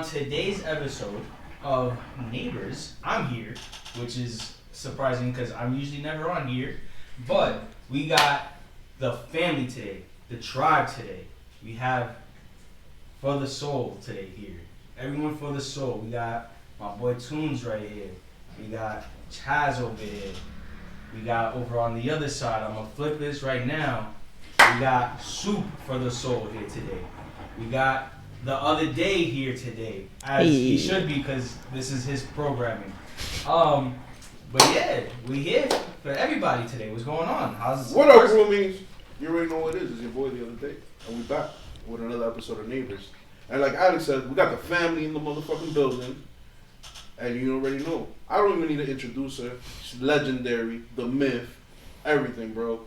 today's episode of Neighbors, I'm here, which is surprising because I'm usually never on here. But we got the family today, the tribe today. We have For the Soul today here. Everyone for the soul. We got my boy Tunes right here. We got Chaz over here. We got over on the other side, I'm gonna flip this right now. We got Soup for the Soul here today. We got the other day here today, as he should be, because this is his programming. But yeah, we here for everybody today. What's going on? What up, roomies? You already know what it is. It's your boy the other day, and we back with another episode of Neighbors. And like Alex said, we got the family in the motherfucking building, and you already know. I don't even need to introduce her. She's legendary, the myth, everything, bro.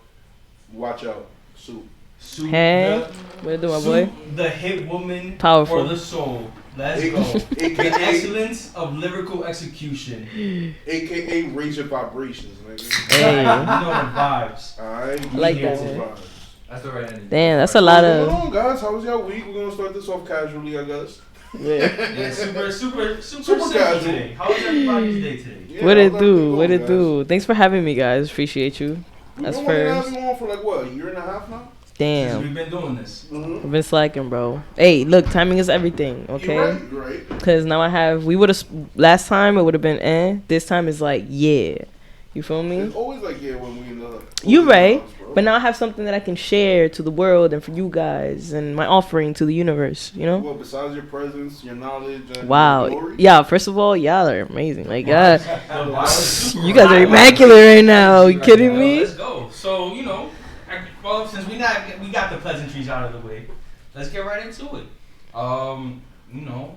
Watch out, Soup. Soup, hey, what you doing, boy? The hit woman Powerful. For the soul. Let's go. The excellence of lyrical execution. AKA raise your vibrations, nigga. Hey. You know the vibes. Alright, like that, man. That's the right ending. Damn, that's a lot of. What's going on, guys? How was your week? We're gonna start this off casually, I guess. Yeah, super casual today. How was everybody's day today? Yeah, what it do? What it do? Thanks for having me, guys. Appreciate you. That's first. We've been on for like what, a year and a half now? Damn. We've been doing this. Mm-hmm. I've been slacking, bro. Hey, look, timing is everything, okay? You're right. Because now I have, last time it would have been this time is like, yeah. You feel me? It's always like, yeah, when we in the... You right. House, but now I have something that I can share to the world and for you guys and my offering to the universe, you know? Well, besides your presence, your knowledge, and wow. your glory? Yeah, first of all, y'all are amazing. Like, you guys are immaculate right now. You kidding me? Let's go. So, you know, well, since we got the pleasantries out of the way, let's get right into it. You know,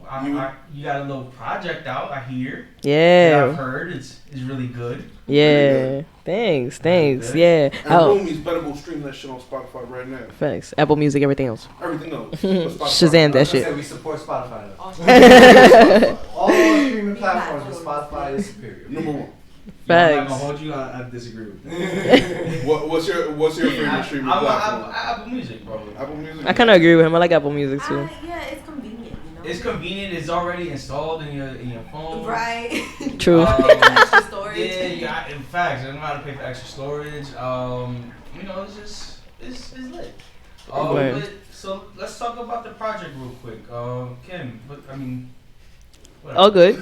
you got a little project out, I hear. Yeah. I've heard it's really good. Yeah. Thanks. Yeah. And roomies better go stream that shit on Spotify right now. Thanks. Apple Music, everything else. Everything else. Shazam that shit. We support Spotify. All streaming platforms, but Spotify is superior. Number one. Facts. I'm not gonna hold you. I disagree with you. What's your favorite streaming platform? Apple Music, bro. Apple Music. I kind of agree with him. I like Apple Music too. Yeah, it's convenient. You know? It's convenient. It's already installed in your phone. Right. True. Extra storage. Yeah. In fact, I don't know how to pay for extra storage. You know, it's lit. But, so let's talk about the project real quick. Kim, whatever. All good.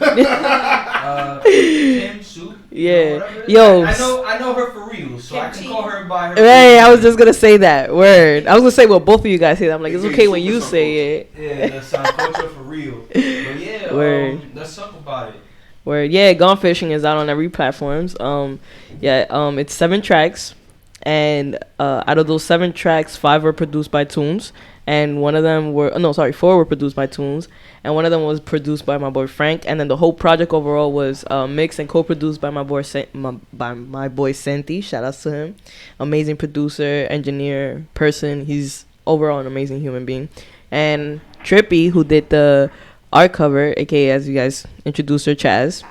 Kim, Soup. Yeah. Yo. I know her for real, so Kim I can call her by her. Hey, I was just gonna say that word. I was gonna say what both of you guys say. I'm like, it's okay when you say it. Yeah, that's culture for real. But yeah, let's talk about it. Word. Yeah, Gone Fishing is out on every platforms. It's 7 tracks, and out of those 7 tracks, 5 were produced by Tunes, and 4 were produced by Tunes, and one of them was produced by my boy Frank, and then the whole project overall was mixed and co-produced by my boy Senti. Shout outs to him, amazing producer, engineer, person. He's overall an amazing human being, and Trippy, who did the art cover, aka as you guys introduced her, Chaz.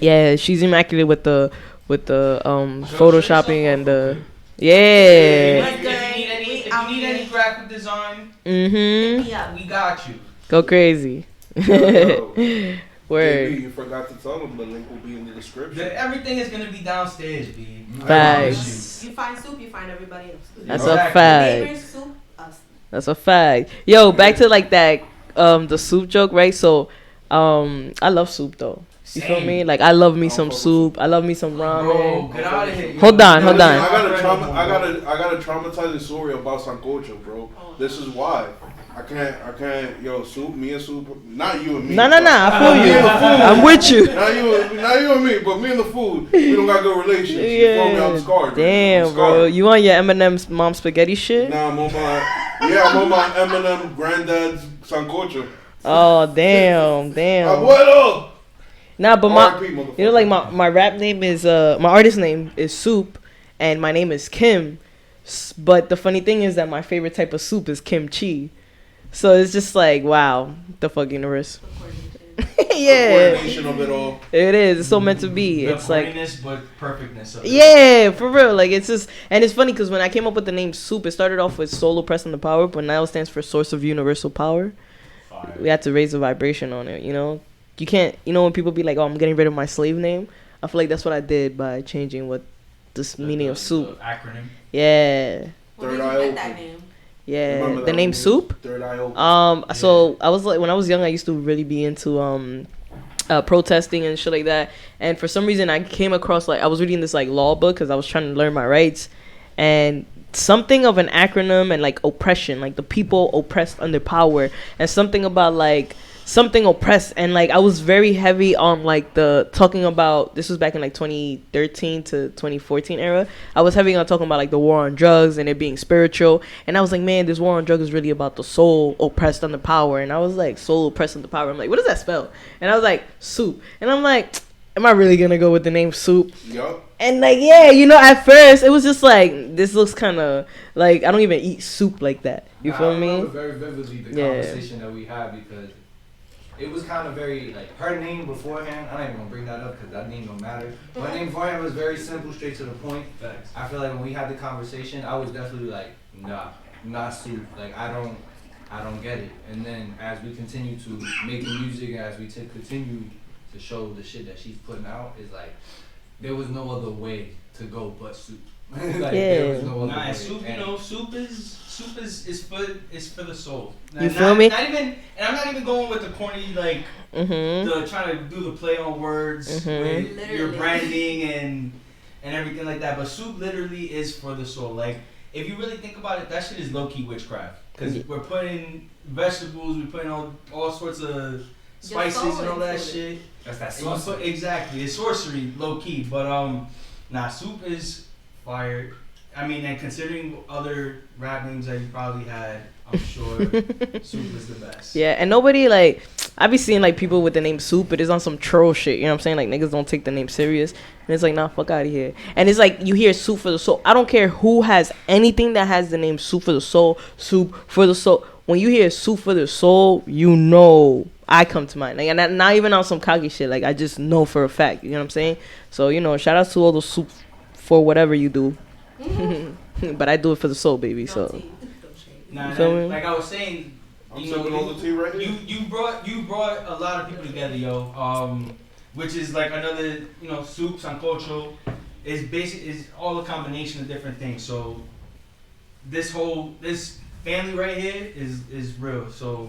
Yeah, she's immaculate with the photoshopping and the If you need any graphic design, we got you. Go crazy. Word. JB, you forgot to tell them the link will be in the description. Everything is gonna be downstairs, B. Facts. You find Soup, you find everybody else. That's a fact. Neighbors, Soup, us. That's a fact. Yo, back to like that the soup joke, right? So I love soup though. You feel me? Like I love me some soup. I love me some ramen. Bro, get out of here. Hold on. I got a traumatizing story about sancocho, bro. This is why. I can't. Yo, Soup, me and Soup, not you and me. Nah. I feel you. I'm with you. Not you and me, but me and the food. We don't got good relations. Yeah. You feel me? I'm scarred. Damn, bro. You on your Eminem's mom spaghetti shit? Nah, I'm on my Eminem granddad's sancocho. Oh, damn. Abuelo. Nah, but like my rap name is my artist name is Soup, and my name is Kim. But the funny thing is that my favorite type of soup is kimchi. So it's just like, wow, the fuck universe. Yeah. The coordination of it all. It is. It's so meant to be. The it's like, but perfectness of it. Yeah, for real. Like it's just, and it's funny because when I came up with the name Soup, it started off with solo pressing the power, but now it stands for source of universal power. fire. we had to raise the vibration on it. You know, you can't. You know, when people be like, "Oh, I'm getting rid of my slave name," I feel like that's what I did by changing what this meaning of soup. The acronym. Yeah. Where did Third you eye get open. that name? Yeah, Remember the that name one? Soup. Third eye open. So I was like, when I was young, I used to really be into protesting and shit like that. And for some reason, I came across like I was reading this like law book because I was trying to learn my rights, and something of an acronym and like oppression, like the people oppressed under power, and something about like something oppressed, and like I was very heavy on like the talking about, this was back in like 2013 to 2014 era. I was heavy on talking about like the war on drugs and it being spiritual, and I was like, man, this war on drugs is really about the soul oppressed under power. And I was like, soul oppressed under power, I'm like, what does that spell? And I was like, soup. And I'm like, am I really gonna go with the name Soup? Yup. And like, yeah, you know, at first it was just like, this looks kind of like, I don't even eat soup like that, you feel I me? remember very vividly the Yeah. conversation that we had, because it was kind of very, like, her name beforehand, I don't even want to bring that up because that name don't matter. Her name beforehand was very simple, straight to the point. Facts. I feel like when we had the conversation, I was definitely like, nah, not Soup. Like, I don't get it. And then as we continue to make the music, and as we continue to show the shit that she's putting out, is like, there was no other way to go but Soup. Like, there was no other Nah, way. soup. You And know, soup is for the soul. You feel me? Not even, and I'm not even going with the corny like the trying to do the play on words with your Literally. branding and everything like that. But soup literally is for the soul. Like, if you really think about it, that shit is low key witchcraft. Because we're putting vegetables, we're putting all sorts of spices and all that shit. that's that And you sauce. exactly, it's sorcery, low key. But nah, soup is fire. I mean, and considering other rap names that you probably had, I'm sure soup is the best. Yeah, and nobody like, I be seeing like people with the name Soup, but it's on some troll shit. You know what I'm saying? Like, niggas don't take the name serious, and it's like, nah, fuck out of here. And it's like, you hear Soup for the soul. I don't care who has anything that has the name Soup for the soul, Soup for the soul. When you hear Soup for the soul, you know I come to mind. Like, and not even on some cocky shit. Like, I just know for a fact. You know what I'm saying? So, you know, shout out to all those Soup for whatever you do. But I do it for the soul, baby. Don't So tea. Don't shade. Nah, You feel nah, me? like I was saying, I'm you know, sipping on the tea right here. you brought a lot of people together, yo. Which is like another, you know, soup, sancocho, is all a combination of different things. So this family right here is real. So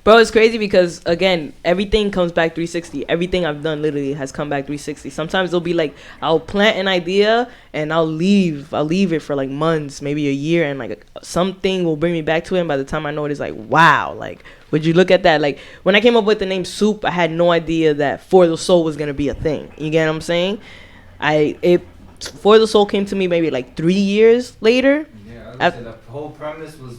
bro, it's crazy because again, everything comes back 360. Everything I've done literally has come back 360. Sometimes it'll be like, I'll plant an idea and I'll leave it for like months, maybe a year, and like something will bring me back to it, and by the time I know it, it's like, wow, like, would you look at that? Like, when I came up with the name Soup, I had no idea that For the Soul was gonna be a thing. You get what I'm saying? For the Soul came to me maybe like 3 years later. Yeah, I was gonna say the whole premise was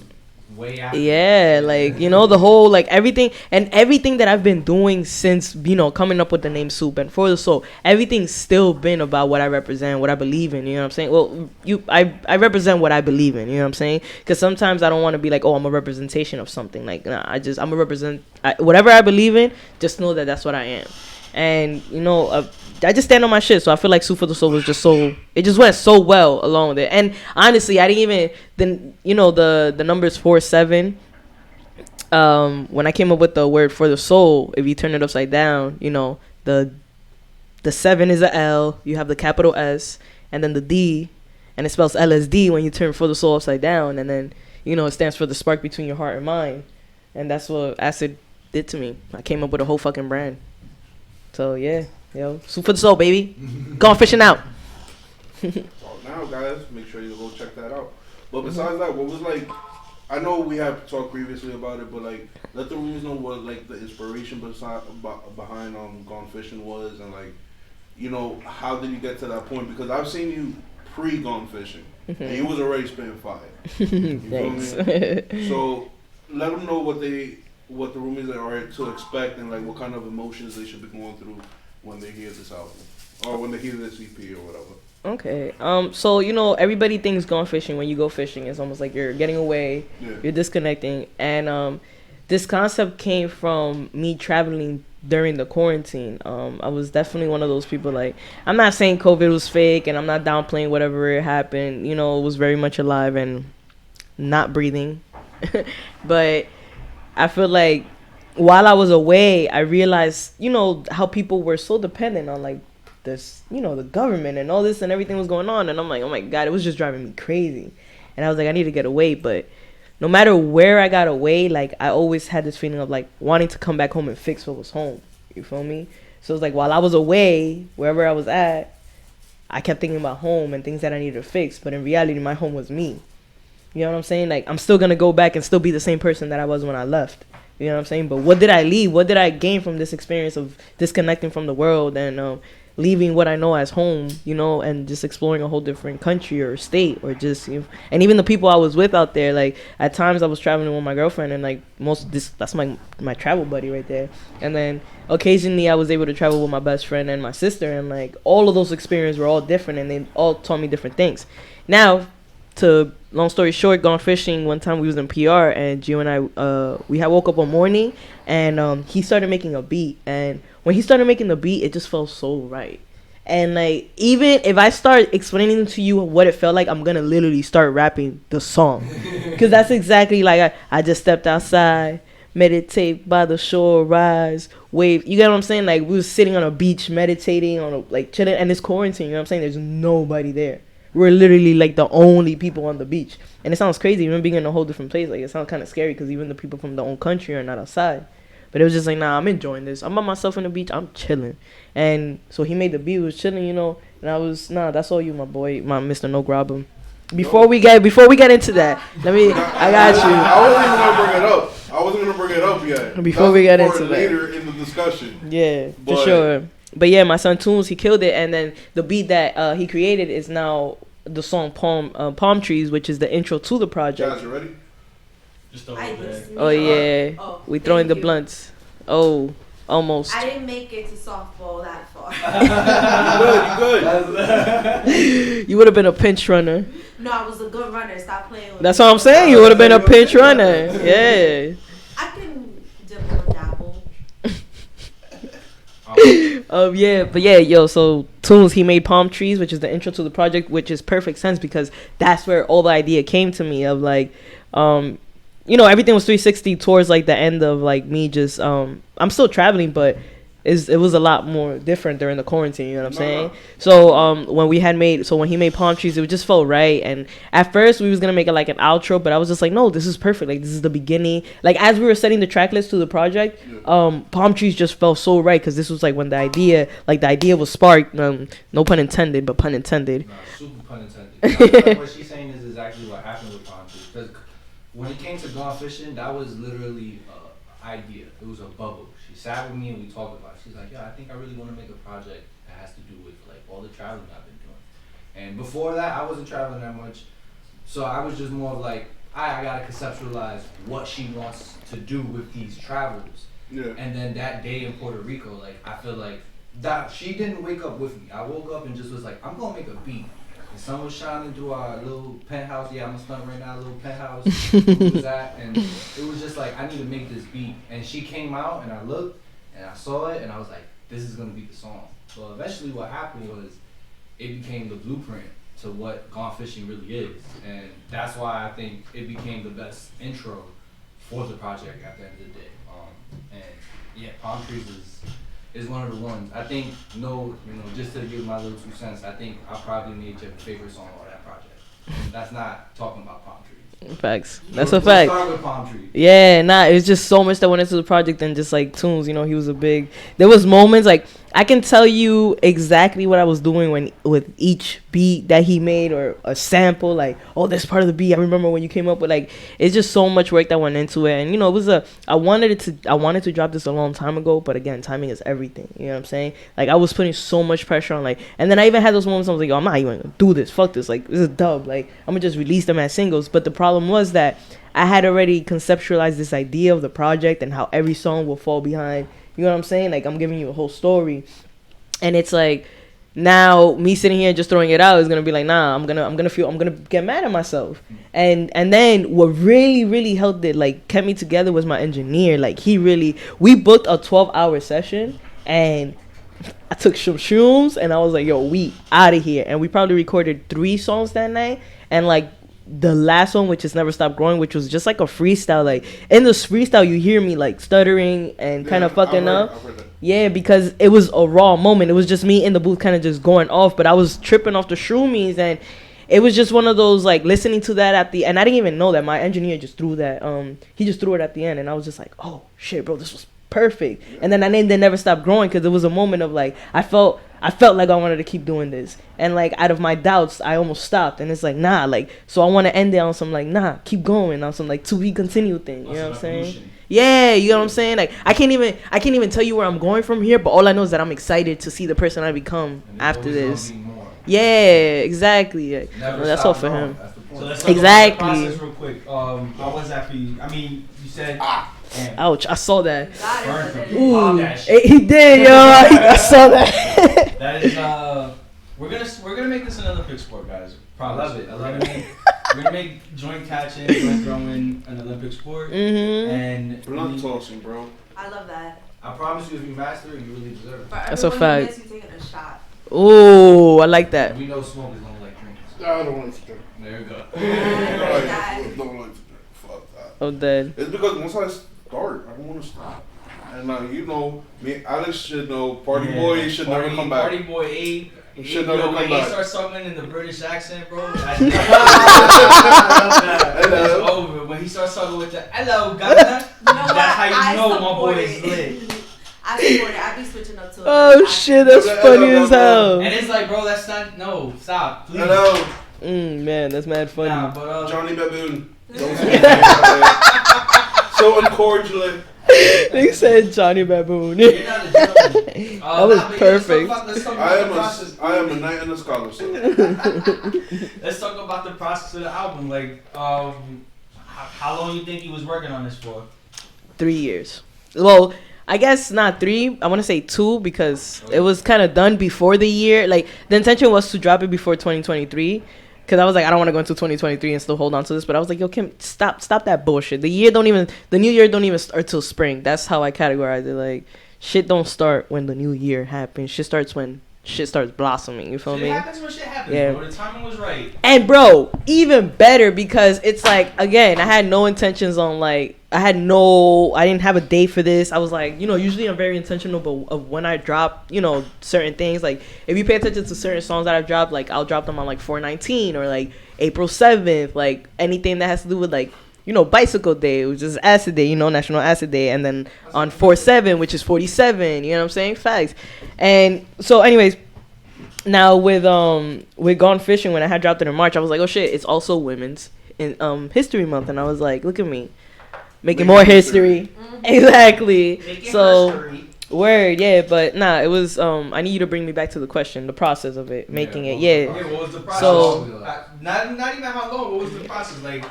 way after. Yeah, like, you know, the whole, like, everything that I've been doing since, you know, coming up with the name Soup and For the Soul, everything's still been about what I represent, what I believe in, you know what I'm saying? Well, I represent what I believe in, you know what I'm saying? Because sometimes I don't want to be like, oh, I'm a representation of something. Like, nah, I'm a whatever I believe in, just know that that's what I am. And, you know, I just stand on my shit, so I feel like Soup for the Soul was just it just went so well along with it. And honestly, I didn't even, the numbers 4-7, when I came up with the word For the Soul, if you turn it upside down, you know, the 7 is a L, you have the capital S, and then the D, and it spells LSD when you turn For the Soul upside down, and then, you know, it stands for the spark between your heart and mind. And that's what acid did to me. I came up with a whole fucking brand. So, yeah. Yo, Soup for the Soul, baby. Gone fishing out. So now, guys, make sure you go check that out. But besides that, what was like? I know we have talked previously about it, but like, let the readers know what like the inspiration behind Gone Fishing was, and like, you know, how did you get to that point? Because I've seen you pre-Gone Fishing, and you was already spitting fire. You Thanks. feel me? So let them know what the roomies are to expect, and like what kind of emotions they should be going through when they hear this album, or when they hear this EP or whatever. Okay. So, you know, everybody thinks gone fishing. When you go fishing, it's almost like you're getting away, you're disconnecting. And this concept came from me traveling during the quarantine. I was definitely one of those people, like, I'm not saying COVID was fake, and I'm not downplaying whatever happened. You know, it was very much alive and not breathing. But I feel like while I was away, I realized, how people were so dependent on like this, the government and all this and everything was going on. And I'm like, oh my God, it was just driving me crazy. And I was like, I need to get away. But no matter where I got away, like I always had this feeling of like wanting to come back home and fix what was home. You feel me? So it's like while I was away, wherever I was at, I kept thinking about home and things that I needed to fix. But in reality, my home was me. You know what I'm saying? Like I'm still going to go back and still be the same person that I was when I left. You know what I'm saying? But what did I leave? What did I gain from this experience of disconnecting from the world and leaving what I know as home, and just exploring a whole different country or state or just, and even the people I was with out there, like at times I was traveling with my girlfriend and like that's my travel buddy right there. And then occasionally I was able to travel with my best friend and my sister, and like all of those experiences were all different and they all taught me different things. Now, to long story short, gone fishing one time. We was in PR and Gio and I we had woke up one morning and he started making a beat, and when he started making the beat it just felt so right. And like even if I start explaining to you what it felt like, I'm gonna literally start rapping the song because that's exactly like I just stepped outside, meditate by the shore, rise, wave. You get what I'm saying? Like we was sitting on a beach meditating on like chilling, and it's quarantine, you know what I'm saying? There's nobody there. We're literally like the only people on the beach. And it sounds crazy, even being in a whole different place. Like it sounds kind of scary because even the people from the own country are not outside. But it was just like, nah, I'm enjoying this. I'm by myself on the beach. I'm chilling. And so he made the beat. Was chilling, And I was, nah, that's all you, my boy, my Mr. No Grabba. Before we get into that, I got you. I wasn't gonna bring it up yet. Before we get into that, later in the discussion. Yeah, for sure. But yeah, my son Tunes, he killed it, and then the beat that he created is now the song Palm Trees, which is the intro to the project. Guys, you ready? Just a little bit. Oh yeah, we throwing the blunts. Oh, almost. I didn't make it to softball that far. You good. You would have been a pinch runner. No, I was a good runner. Stop playing with me. That's what I'm saying. You would have been a pinch runner. Yeah. I can dibble and dabble. So Tunes, he made Palm Trees, which is the intro to the project, which is perfect sense because that's where all the idea came to me of like, everything was 360 towards like the end of like me just, I'm still traveling, but it was a lot more different during the quarantine, you know what I'm saying? So when he made Palm Trees, it just felt right. And at first we was gonna make it like an outro, but I was just like, no, this is perfect. Like this is the beginning. Like as we were setting the track list to the project, Palm Trees just felt so right because this was like when the idea was sparked. No pun intended, but pun intended. No, super pun intended. Like what she's saying is exactly what happened with Palm Trees. Because when it came to gone fishing, that was literally an idea. It was a bubble. She sat with me and we talked about it. She's like, I think I really want to make a project that has to do with like all the traveling I've been doing. And before that, I wasn't traveling that much. So I was just more of like, I got to conceptualize what she wants to do with these travels. Yeah. And then that day in Puerto Rico, like, I feel like that she didn't wake up with me. I woke up and just was like, I'm going to make a beat. The sun was shining through our little penthouse. Yeah, I'm stunned right now, little penthouse. Where was that? And it was just like, I need to make this beat. And she came out and I looked and I saw it and I was like, this is going to be the song. So eventually what happened was it became the blueprint to what Gone Fishing really is. And that's why I think it became the best intro for the project at the end of the day. Palm Trees is one of the ones. I think, just to give my little 2 cents, I think I probably made your favorite song on that project. And that's not talking about palm trees. Facts. That's a fact. Start with palm trees. Yeah, it was just so much that went into the project and just like Tunes, he was there was moments like I can tell you exactly what I was doing with each beat that he made or a sample, like, oh, this part of the beat I remember when you came up with, like, it's just so much work that went into it. And it was I wanted to drop this a long time ago, but again, timing is everything, you know what I'm saying? Like I was putting so much pressure on, like, and then I even had those moments I was like, I'm not even gonna do this, fuck this, like, this is dub, like, I'm gonna just release them as singles. But the problem was that I had already conceptualized this idea of the project and how every song will fall behind. You know what I'm saying? Like, I'm giving you a whole story. And it's like, now me sitting here just throwing it out is gonna be like, nah, I'm gonna get mad at myself. And then what really helped it, like, kept me together was my engineer. Like, we booked a 12-hour session and I took some shrooms and I was like, yo, we out of here. And we probably recorded 3 songs that night. And like, the last one, which is Never Stop Growing, which was just like a freestyle. Like in this freestyle, you hear me like stuttering and kind of fucking up. Yeah, because it was a raw moment. It was just me in the booth kind of just going off, but I was tripping off the shroomies, and it was just one of those, like, listening to that at the end. I didn't even know that. My engineer just threw that. He just threw it at the end, and I was just like, oh shit, bro, this was perfect. And then I named it Never Stop Growing because it was a moment of like I felt like I wanted to keep doing this, and like out of my doubts I almost stopped, and it's like nah, like, so I want to end it on some like nah, keep going, on some like to be continued thing, you know what I'm saying? Yeah, you know what I'm saying? Like I can't even tell you where I'm going from here, but all I know is that I'm excited to see the person I become after this. Yeah, exactly. Yeah. That's all for him. So let's talk about the process real quick. How was that for you? I mean, you said ouch, I saw that. Ooh, he did, yo. I saw that. That is we're gonna make this an Olympic sport, guys. Probably. I love it. We're gonna make joint catching, joint throwing an Olympic sport. And blunt tossing, bro. I love that. I promise you, if you master it, you really deserve it. That's a fact. You taking a shot. Ooh, I like that. We know smokers don't like drinking. I don't like to drink. There you go. I don't like to drink. Fuck that. Oh, dead. It's because once I start, I don't want to stop. And you know, me, Alex should know. Party boy should never come back. Party boy A. Should never come back. When he starts talking in the British accent, bro, that's over. When he starts talking with the hello, Ghana, that's how you know my boy is lit. I support it. I be switching up to it. Oh shit, that's funny as hell. And it's like, bro, that's not. No, stop, please. Hello. Man, that's mad funny. Nah, but, Johnny Baboon. Don't say that. So uncordially. They said Johnny Baboon. You're not a gentleman. That was perfect. Let's talk about the process. I am a knight and a scholar. So. Let's talk about the process of the album. Like, how long you think he was working on this for? 3 years. Well, I guess not 3. I want to say 2 because it was kind of done before the year. Like the intention was to drop it before 2023. Cause I was like, I don't want to go into 2023 and still hold on to this, but I was like, yo, Kim, stop that bullshit. The new year don't even start till spring. That's how I categorize it. Like, shit don't start when the new year happens. Shit starts when shit starts blossoming. You feel me? Shit happens when shit happens, yeah. Bro. The timing was right. And bro, even better because it's like, again, I had no intentions on like, I didn't have a date for this. I was like, usually I'm very intentional of when I drop, certain things. Like, if you pay attention to certain songs that I've dropped, like, I'll drop them on, like, 4/19 or, like, April 7th. Like, anything that has to do with, like, Bicycle Day, which is Acid Day, National Acid Day. And then on 4/7, which is 47, you know what I'm saying? Facts. And so, anyways, now with Gone Fishing, when I had dropped it in March, I was like, oh, shit, it's also Women's History Month. And I was like, look at me. Making more history. Mm-hmm. Exactly. Making so history. Word, yeah, but nah, it was I need you to bring me back to the question, the process of it, making it. Yeah. Okay, what was the process? So not even how long, what was the process? Like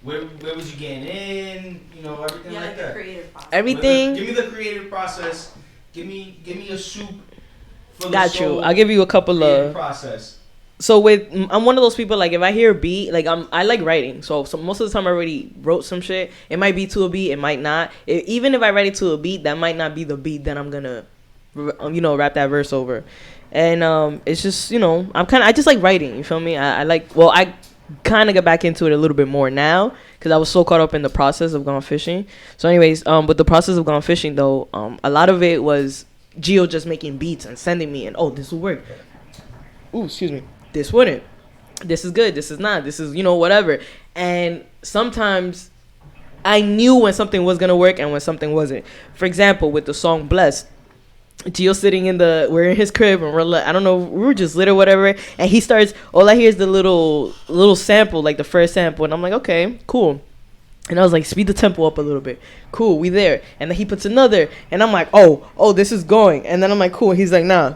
where was you getting in, everything like that. The creative process. Everything. Give me the creative process. Give me a soup for the Got soul. you. I'll give you a couple of process. So I'm one of those people, like, if I hear a beat, like, I like writing. So most of the time I already wrote some shit. It might be to a beat, it might not. Even if I write it to a beat, that might not be the beat that I'm gonna, rap that verse over. And it's just, I just like writing. You feel me? I kind of get back into it a little bit more now because I was so caught up in the process of Gone Fishing. So anyways, with the process of Gone Fishing though, a lot of it was Gio just making beats and sending me, and this will work. Ooh, excuse me. This wouldn't. This is good. This is not. This is, whatever. And sometimes I knew when something was going to work and when something wasn't. For example, with the song Blessed, Gio sitting we're in his crib and we're like, I don't know, we were just lit or whatever. And he starts, all I hear is the little sample, like the first sample. And I'm like, okay, cool. And I was like, speed the tempo up a little bit. Cool, we there. And then he puts another. And I'm like, oh, this is going. And then I'm like, cool. He's like, nah.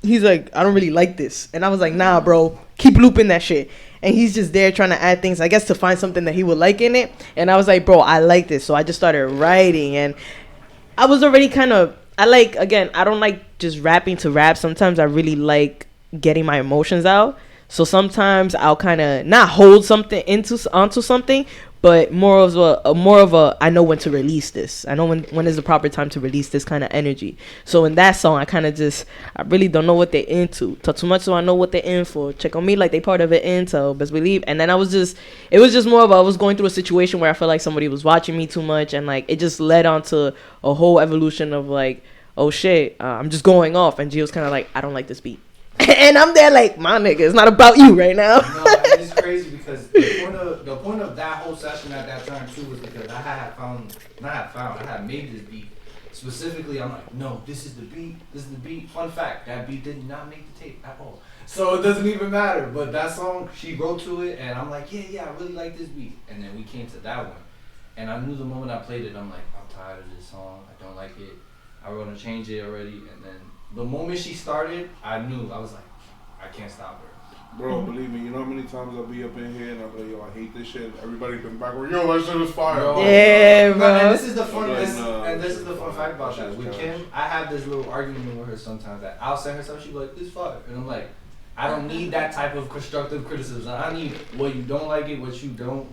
He's like, I don't really like this. And I was like, nah, bro, keep looping that shit. And he's just there trying to add things, I guess, to find something that he would like in it. And I was like, bro, I like this. So I just started writing. And I was already I don't like just rapping to rap. Sometimes I really like getting my emotions out. So sometimes I'll kind of not hold something onto something, but more of a I know when to release this. I know when is the proper time to release this kind of energy. So in that song, I really don't know what they're into. Talk too much, so I know what they're in for. Check on me like they part of it intel, best believe. And then it was just more of I was going through a situation where I felt like somebody was watching me too much, and like it just led on to a whole evolution of like, oh shit, I'm just going off. And Gio's kind of like, I don't like this beat. And I'm there like, my nigga, it's not about you right now. No, and it's crazy because the point of that whole session at that time too was because I had made this beat. Specifically, I'm like, no, this is the beat. Fun fact, that beat did not make the tape at all. So it doesn't even matter. But that song, she wrote to it, and I'm like, yeah, I really like this beat. And then we came to that one. And I knew the moment I played it, I'm like, I'm tired of this song. I don't like it. I want to change it already. And then the moment she started, I knew. I was like, I can't stop her. Bro, believe me, you know how many times I'll be up in here and I'll be like, yo, I hate this shit. Everybody been backward. Yo, that shit is fire. Yeah, bro. And this is the fun fact about that. With Kim, I have this little argument with her sometimes that I'll send her something, she'll be like, this fire. And I'm like, I don't need that type of constructive criticism. I need what you don't like it, what you do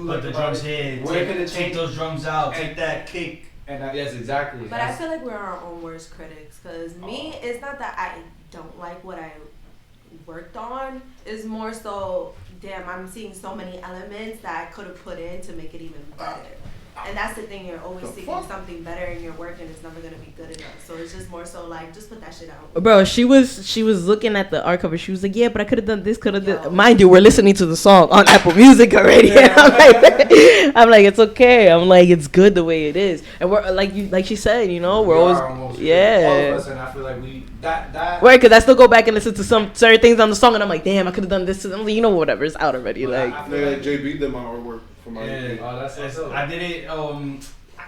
like the drums hit. Where could it take change? those drums out, take that kick. And yes, exactly. But I feel like we're our own worst critics. Because me, it's not that I don't like what I worked on. It's more so, damn, I'm seeing so many elements that I could have put in to make it even better. And that's the thing, you're always seeking something better in your work, and it's never gonna be good enough. So it's just more so like, just put that shit out. Bro, she was looking at the art cover. She was like, yeah, but I could have done this, could have done. Mind you, we're listening to the song on Apple Music already. Yeah. I'm like, it's okay. I'm like, it's good the way it is. And we're like she said, you know, we're always all of us, and I feel like we that right, because I still go back and listen to some certain things on the song, and I'm like, damn, I could have done this. I'm like, you know, whatever, it's out already. Like, JB did my artwork for my EP. Oh, that's so. I did it. I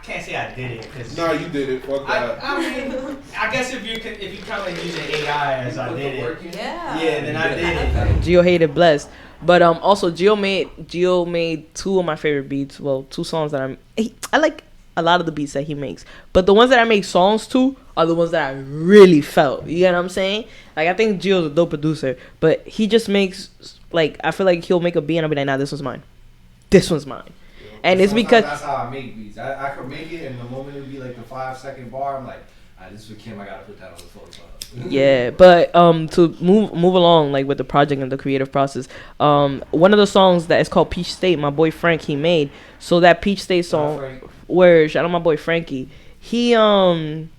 can't say I did it because. Nah, you did it. Fuck that. I mean, I guess if you kind of using AI as I did it. Yeah. Yeah, then I did it. Gio hated blessed, but also Gio made two of my favorite beats. Well, two songs that I like a lot of the beats that he makes, but the ones that I make songs to are the ones that I really felt. You get what I'm saying? Like, I think Gio's a dope producer, but he just makes, like, I feel like he'll make a beat and I'll be like, nah, this one's mine. This one's mine. And it's because that's how I make beats. I could make it, and the moment it would be like the 5-second bar, I'm like, this is for Kim. I gotta put that on the phone. Yeah, but to move along, like, with the project and the creative process, one of the songs that is called Peach State, my boy Frank, he made. So that Peach State song, where shout out my boy Frankie, he made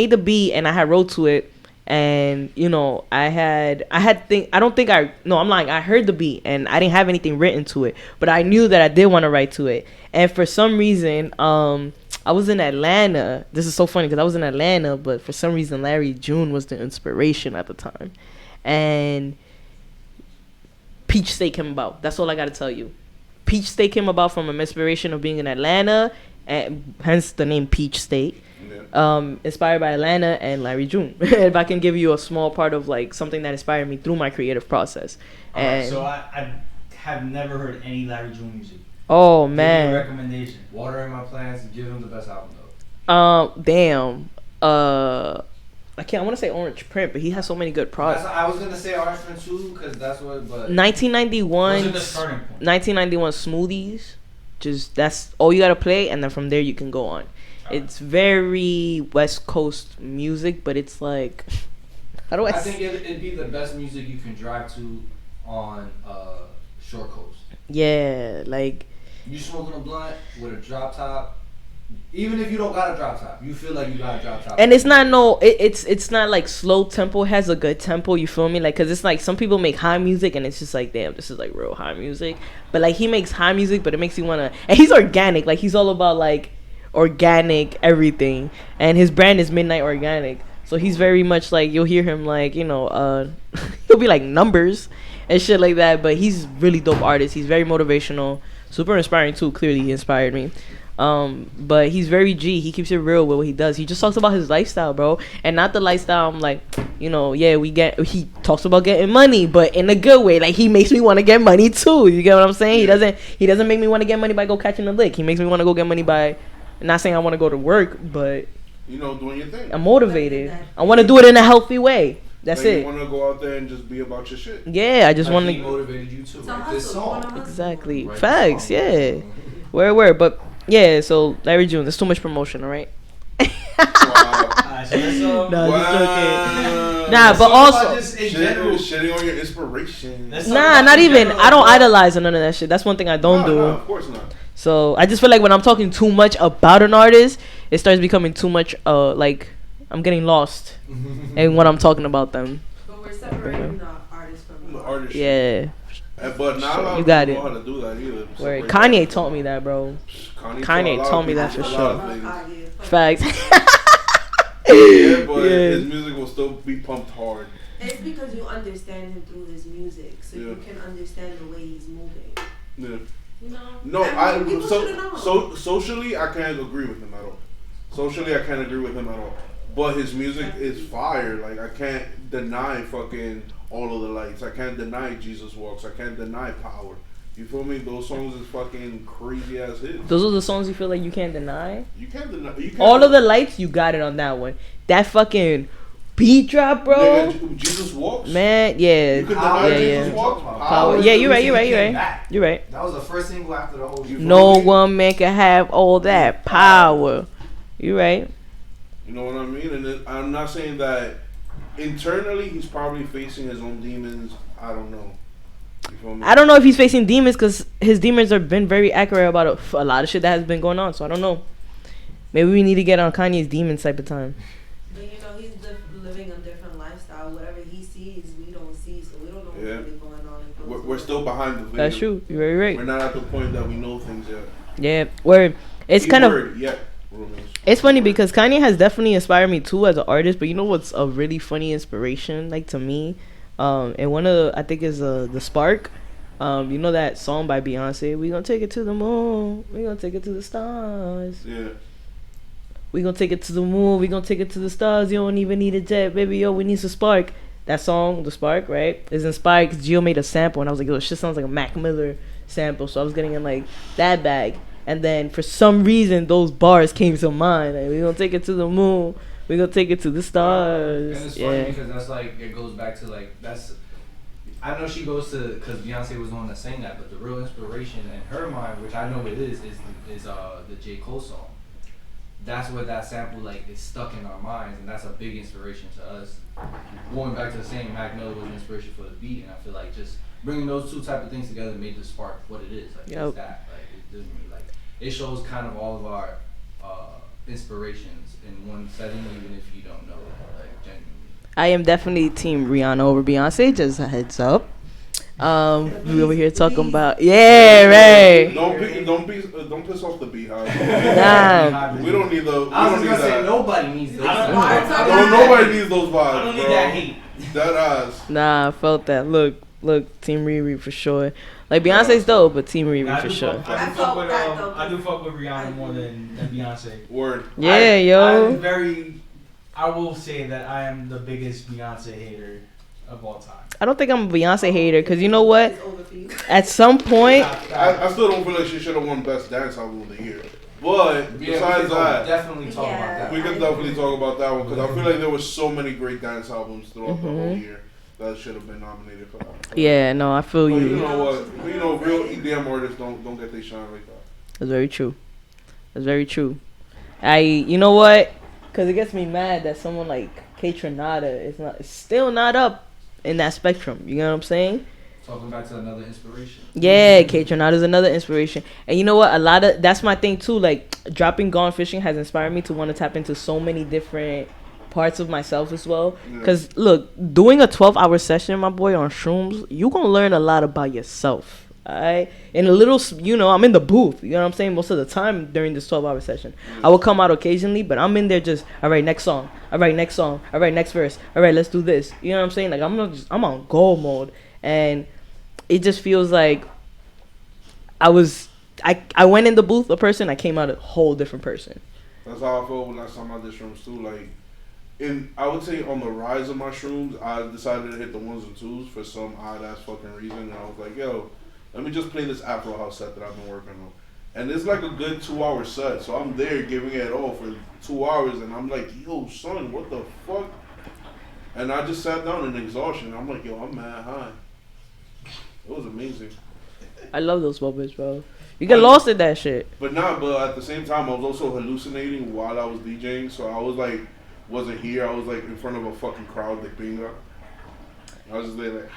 the beat and I had wrote to it. And, you know, I heard the beat and I didn't have anything written to it, but I knew that I did want to write to it. And for some reason, I was in Atlanta. This is so funny because I was in Atlanta, but for some reason, Larry June was the inspiration at the time. And Peach State came about. That's all I got to tell you. Peach State came about from an inspiration of being in Atlanta, and hence the name Peach State. Inspired by Atlanta and Larry June. If I can give you a small part of like something that inspired me through my creative process. And so I have never heard any Larry June music. Oh man. Give me a recommendation. Water in My Plants. Give him the best album though. Damn. I want to say Orange Print, but he has so many good products. I was gonna say Orange Print too, because that's what. But 1991. Those are the starting point. 1991 Smoothies. Just that's all you gotta play, and then from there you can go on. It's very West Coast music, but it's like, how do I think it'd be the best music you can drive to on short coast. Yeah, like you smoking a blunt with a drop top. Even if you don't got a drop top, you feel like you got a drop top. And it's not it's not like slow tempo. It has a good tempo. You feel me? Like, cause it's like some people make high music and it's just like, damn, this is like real high music. But like he makes high music, but it makes you wanna. And he's organic. Like he's all about like organic everything. And his brand is Midnight Organic. So he's very much like, you'll hear him like, you know, he'll be like numbers and shit like that. But he's really dope artist. He's very motivational, super inspiring too. Clearly he inspired me. But he's very G. He keeps it real with what he does. He just talks about his lifestyle, bro, and not the lifestyle. I'm like, you know, yeah, he talks about getting money, but in a good way. Like he makes me want to get money too. You get what I'm saying? He doesn't make me want to get money by go catching a lick. He makes me want to go get money by, not saying I want to go to work, but you know, doing your thing. I'm motivated. I want to do it in a healthy way. That's like, it. You want to go out there and just be about your shit. Yeah, I just Like, want he to. motivated you to It's a write this hustle. You wanna song. hustle. Exactly. Write the Facts. song. Yeah. Where, but yeah. So Larry June, there's too much promotion. All right. Wow. Alright, so let's Nah, Wow. just joking. Nah, but talk also. about this in general. Shitting on your inspiration. Let's talk Nah, about not in even. general, I don't bro. idolize none of that shit. That's one thing I don't do. Nah, of course not. So I just feel like when I'm talking too much about an artist, it starts becoming too much. Like I'm getting lost in what I'm talking about them. But we're separating the artist from The the artist. Yeah. But not a lot You of got people it. know how to do that either. Where Separate Kanye that. taught me that, bro. Kanye taught me that for a lot sure. of things. Facts. Yeah, but Yeah. his music will still be pumped hard. It's because you understand him through his music, so Yeah. you can understand the way he's moving. Yeah. You know? No, people should've known. Socially, I can't agree with him at all. Socially, I can't agree with him at all. But his music is fire. Like, I can't deny fucking All of the Lights. I can't deny Jesus Walks. I can't deny Power. You feel me? Those songs is fucking crazy as hits. Those are the songs you feel like you can't deny. You can't deny. You can't All of the Lights, you got it on that one. That fucking beat drop, bro. Nigga, Jesus Walks. Man, yeah. You could Power, deny yeah, Jesus yeah. Walks. Power. Power. Yeah, you're right. He You're right. You're came right. back. You're right. That was the first single after the whole. You feel No me? one man can have all that power. You're right. You know what I mean? And then, I'm not saying that internally he's probably facing his own demons. I don't know. You feel me? I don't know if he's facing demons because his demons have been very accurate about a lot of shit that has been going on. So I don't know. Maybe we need to get on Kanye's demons type of time. But you know, he's living a different lifestyle. Whatever he sees, we don't see, so we don't know what's Yeah. really going on. We're still behind the video. That's true. You're very We're right. not at the point that we know things yet. Yeah. Where it's kind of. Keyword, yet, rumors. It's funny because Kanye has definitely inspired me too as an artist, but you know what's a really funny inspiration, like to me, and one of the, I think is the Spark, you know that song by Beyonce, we gonna take it to the moon, we gonna take it to the stars, Yeah. we gonna take it to the moon, we gonna take it to the stars, you don't even need a jet, baby, yo, we need some spark. That song, the Spark, right, is inspired because Gio made a sample, and I was like, yo, this shit sounds like a Mac Miller sample, so I was getting in like that bag. And then for some reason, those bars came to mind. Like, we gonna take it to the moon. We gonna take it to the stars. And it's Yeah. funny because that's like, it goes back to like, that's, I know she goes to, because Beyonce was the one that sang that, but the real inspiration in her mind, which I know it is the J. Cole song. That's what that sample like is stuck in our minds, and that's a big inspiration to us. Going back to the same, Mac Miller was an inspiration for the beat, and I feel like just bringing those two type of things together made the Spark what it is. Like Yep. it's that. Like it doesn't really, like it shows kind of all of our inspirations in one setting, even if you don't know it, like genuinely. I am definitely Team Rihanna over Beyonce. Just a heads up. We over here talking about right. Don't piss off the Beehive. Nah. We don't need the. We I was don't need gonna say that. nobody needs those. Nobody needs those vibes. I don't need bro. that hate. That ass. Nah, I felt that. Look, Team Riri for sure. Like Beyonce's dope, but Team Riri I for do sure. fuck- I do fuck with I do fuck with Rihanna more than Beyonce. Word. Yeah, yo. I'm very. I will say that I am the biggest Beyonce hater of all time. I don't think I'm a Beyonce hater because you know what? At some point, I still don't feel like she should have won Best Dance Album of the Year. But Yeah, besides that, definitely talk about that. we can definitely talk about that one because I feel like there was so many great dance albums throughout the whole year that should have been nominated for that. yeah, no, I feel But you you. know what? You know, real EDM artists don't get they shine like that. That's very true. That's very true. You know what? Because it gets me mad that someone like K Tronada is still not up in that spectrum. You know what I'm saying? Talking back to another inspiration. Yeah, K Tronada is another inspiration. And you know what? That's my thing too. Like dropping Gone Fishing has inspired me to want to tap into so many different parts of myself as well. Because look, doing a 12-hour session, my boy, on shrooms, you gonna learn a lot about yourself. Alright, in a little, I'm in the booth. You know what I'm saying? Most of the time during this 12-hour session, I will come out occasionally, but I'm in there just, all right, next song, all right, next song, all right, next verse, all right, let's do this. You know what I'm saying? Like I'm on goal mode, and it just feels like I went in the booth a person, I came out a whole different person. That's how I felt when last time I did shrooms too. Like, I would say on the rise of my shrooms, I decided to hit the ones and twos for some odd ass fucking reason, and I was like, yo, let me just play this Afro House set that I've been working on. And it's like a good 2-hour set, so I'm there giving it all for 2 hours, and I'm like, yo, son, what the fuck? And I just sat down in exhaustion. I'm like, yo, I'm mad high. It was amazing. I love those moments, bro. You get lost in that shit. But at the same time, I was also hallucinating while I was DJing. So I was like, wasn't here. I was like in front of a fucking crowd, like bingo. I was just there like.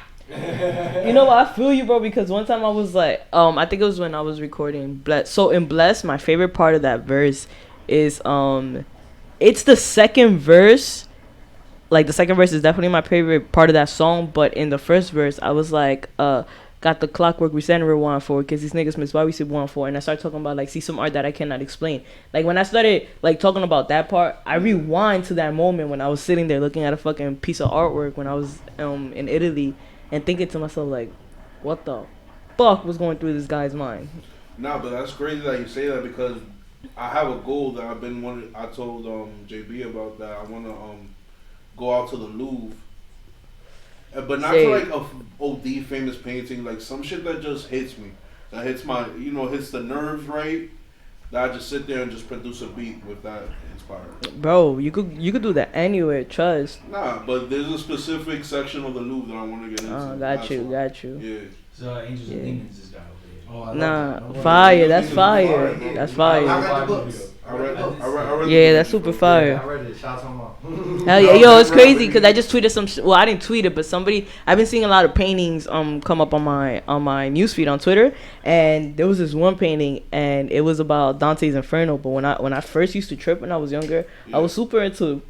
You know what? I feel you, bro. Because one time I was like, I think it was when I was recording Bless. So in Bless, my favorite part of that verse is it's the second verse. Like the second verse is definitely my favorite part of that song. But in the first verse, I was like, got the clockwork reset and rewind for because these niggas miss why we see 1-4, and I started talking about like see some art that I cannot explain. Like when I started like talking about that part, I rewind to that moment when I was sitting there looking at a fucking piece of artwork when I was in Italy and thinking to myself like, what the fuck was going through this guy's mind? Nah, but that's crazy that you say that because I have a goal that I've been wanting. I told JB about that. I want to go out to the Louvre. But not for like a OD famous painting, like some shit that just hits me. That hits my, hits the nerves right. That I just sit there and just produce a beat with that inspired. Bro, you could do that anywhere, trust. Nah, but there's a specific section of the Louvre that I want to get into. Oh, got you. Yeah. So Angels and Demons is down over Oh, nah, fire, that's fire. That's fire. I read the books. I read Yeah, that's super fire. I read it. Shout out to my Hell yeah, yo, it's crazy because I just tweeted some. Well, I didn't tweet it, but somebody. I've been seeing a lot of paintings come up on my newsfeed on Twitter, and there was this one painting, and it was about Dante's Inferno. But when I first used to trip when I was younger, I was super into.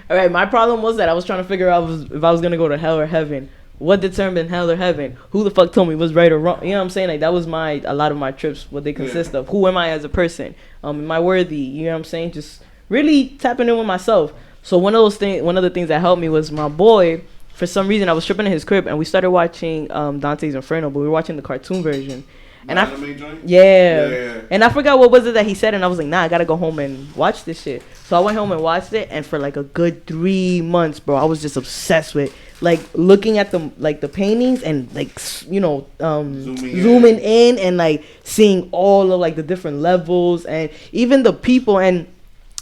All right, my problem was that I was trying to figure out if I was gonna go to hell or heaven. What determined hell or heaven? Who the fuck told me was right or wrong? You know what I'm saying? Like that was a lot of my trips. What they consist of. Who am I as a person? Am I worthy? You know what I'm saying? Just really tapping in with myself. So one of the things that helped me was my boy. For some reason, I was tripping in his crib and we started watching Dante's Inferno, but we were watching the cartoon version. And yeah. And I forgot what was it that he said, and I was like, nah, I gotta go home and watch this shit. So I went home and watched it, and for like a good 3 months, bro, I was just obsessed with like looking at the paintings and like zooming in and like seeing all of like the different levels and even the people. And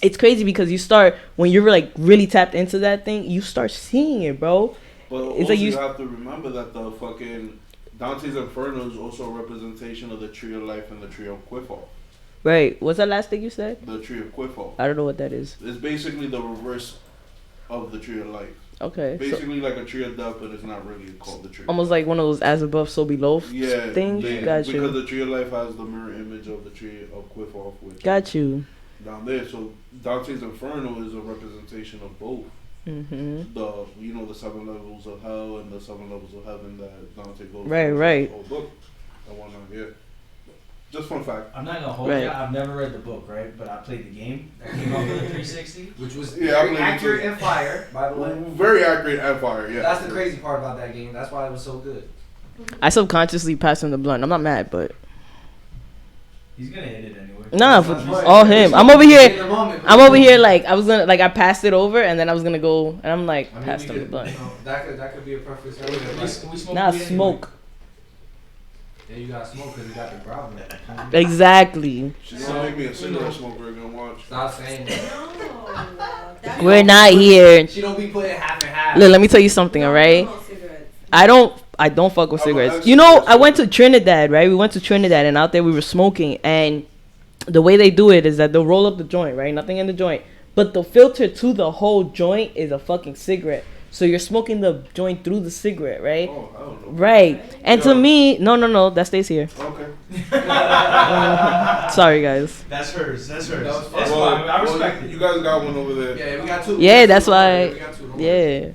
it's crazy because you start when you're like really tapped into that thing, you start seeing it, bro. But it's also like you have to remember that the fucking Dante's Inferno is also a representation of the Tree of Life and the Tree of Quiffle. Right. What's the last thing you said? The Tree of Quiffle. I don't know what that is. It's basically the reverse of the Tree of Life. Okay. Basically like a Tree of Death, but it's not really called the Tree. Almost like one of those as above, so below things. Got you. Because the Tree of Life has the mirror image of the Tree of Quiffle, which got you. Down there. So Dante's Inferno is a representation of both. Mm-hmm. The 7 levels of hell and the 7 levels of heaven that Dante goes right through the whole book and whatnot. Yeah. Just fun fact. I'm not gonna hold you. I've never read the book, right? But I played the game that came out for the 360, which was very accurate and fire, by the way. Very accurate and fire. Yeah. That's the crazy part about that game. That's why it was so good. I subconsciously passed him the blunt. I'm not mad, but he's gonna hit it anyway. Nah, all him. I'm over here like I was gonna I passed it over and then I was gonna go and I'm like passed him the blunt. That could be a perfect scenario. Nah, smoke. Yeah, you gotta smoke because you got the Grabba. Exactly. She's gonna make me a cigarette smoker and gonna watch. Stop saying that. We're not here. She don't be putting half and half. Look, let me tell you something, alright? I don't fuck with cigarettes. I went to Trinidad, right? We went to Trinidad and out there we were smoking and the way they do it is that they'll roll up the joint, right? Nothing in the joint. But the filter to the whole joint is a fucking cigarette. So you're smoking the joint through the cigarette, right? Oh, I don't know. Right. And to me, no, that stays here. Okay. Sorry, guys. That's hers. That's fine. Well, I respect it. You guys got one over there. Yeah, we got 2. Yeah, that's why. Yeah.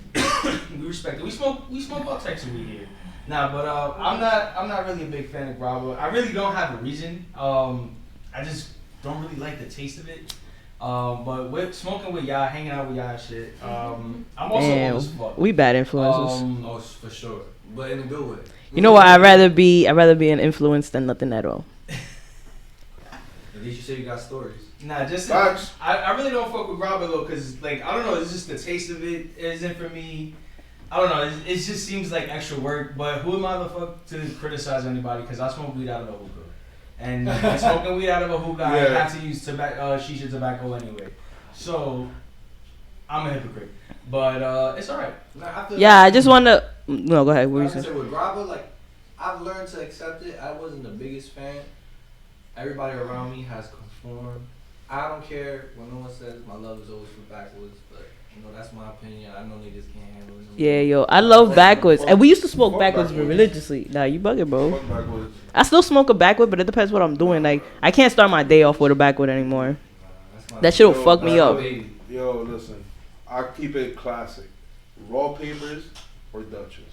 We respect it. We smoke all types of weed here. Nah, but I'm not really a big fan of Grabba. I really don't have a reason. I just don't really like the taste of it. But with smoking with y'all, hanging out with y'all and shit. I'm also old as fuck. We bad influences. Oh, for sure. But in a good way. You know what? I'd rather be an influence than nothing at all. At least you say you got stories. Nah, just I really don't fuck with Grabba though, cause like I don't know, it's just the taste of it isn't for me. I don't know, it just seems like extra work. But who am I the fuck to criticize anybody? Cause I smoke weed out of a hookah, and smoking weed out of a hookah, I have to use shisha tobacco anyway. So I'm a hypocrite. But it's alright. Yeah, I just wanna. No, go ahead. What I you was say? gonna say with Grabba, like I've learned to accept it. I wasn't the biggest fan. Everybody around me has conformed. I don't care what no one says. My love is always for backwoods, but you know that's my opinion. I know niggas can't handle it. Yeah, yo, I love backwoods, and we used to smoke Fuck backwoods Backwoods. religiously. Nah, you bugging, bro. Fuck Backwoods. I still smoke a backwood, but it depends what I'm doing. Like, I can't start my day off with a backwood anymore. That's my That shit'll Yo, fuck me that's up. my baby. Yo, listen. I keep it classic. Raw papers or Dutchess.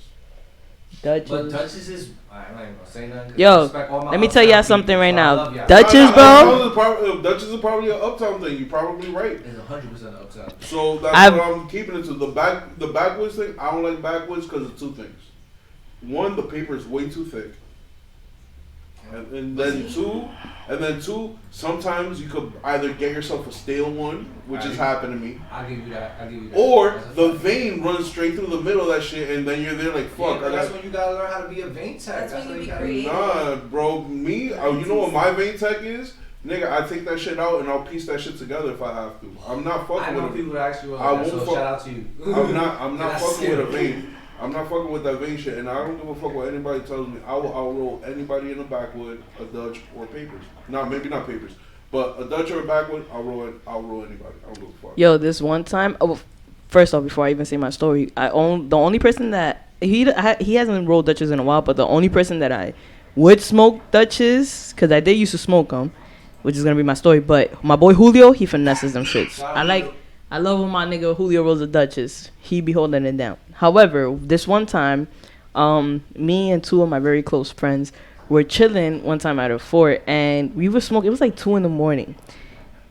Dutchess. But Dutchess is. I'm not even gonna say nothing. 'cause I Yo, respect all my let me tell y'all uptown something people, right so I now. love y'all. Dutchess, bro. Dutchess is probably an uptown thing. You're probably right. It's 100% uptown. So that's I've- what I'm keeping it to. The backwoods thing, I don't like backwoods because of two things. One, the paper is way too thick. And then two, sometimes you could either get yourself a stale one, which has happened to me, I'll give you that. or That's a the fact. vein runs straight through the middle of that shit, and then you're there like, Yeah, fuck. but I that's got, when you gotta learn how to be a vein tech. That's when how you be gotta creative. nah, bro, me, you know what my vein tech is? Nigga, I take that shit out and I'll piece that shit together if I have to. I'm not I fucking know with it. people that actually I like that, won't so fuck- shout out to you. I'm not That's fucking with a scary. vein. I'm not fucking with that vein shit, and I don't give a fuck what anybody tells me. I'll roll anybody in a backwood, a Dutch, or papers. Maybe not papers, but a Dutch or a backwood, I'll roll anybody. I don't give a fuck. Yo, this one time. Oh, first off, before I even say my story, the only person that he hasn't rolled Dutches in a while, but the only person that I would smoke Dutches, because I did used to smoke them, which is gonna be my story. But my boy Julio, he finesses them shits. I love when my nigga Julio rolls the Dutchess. He be holding it down. However, this one time, me and two of my very close friends were chilling one time at a fort, and we were smoking. It was like 2 a.m.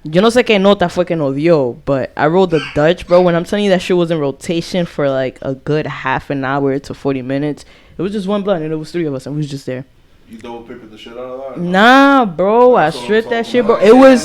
Yo no sé qué nota fue que nos dio, but I rolled the Dutch, bro. When I'm telling you that shit was in rotation for like a good half an hour to 40 minutes, it was just one blunt, and it was 3 of us, and we was just there. You double papered the shit out of that? Nah, bro, I That's what I'm stripped that talking shit, bro. about. It was...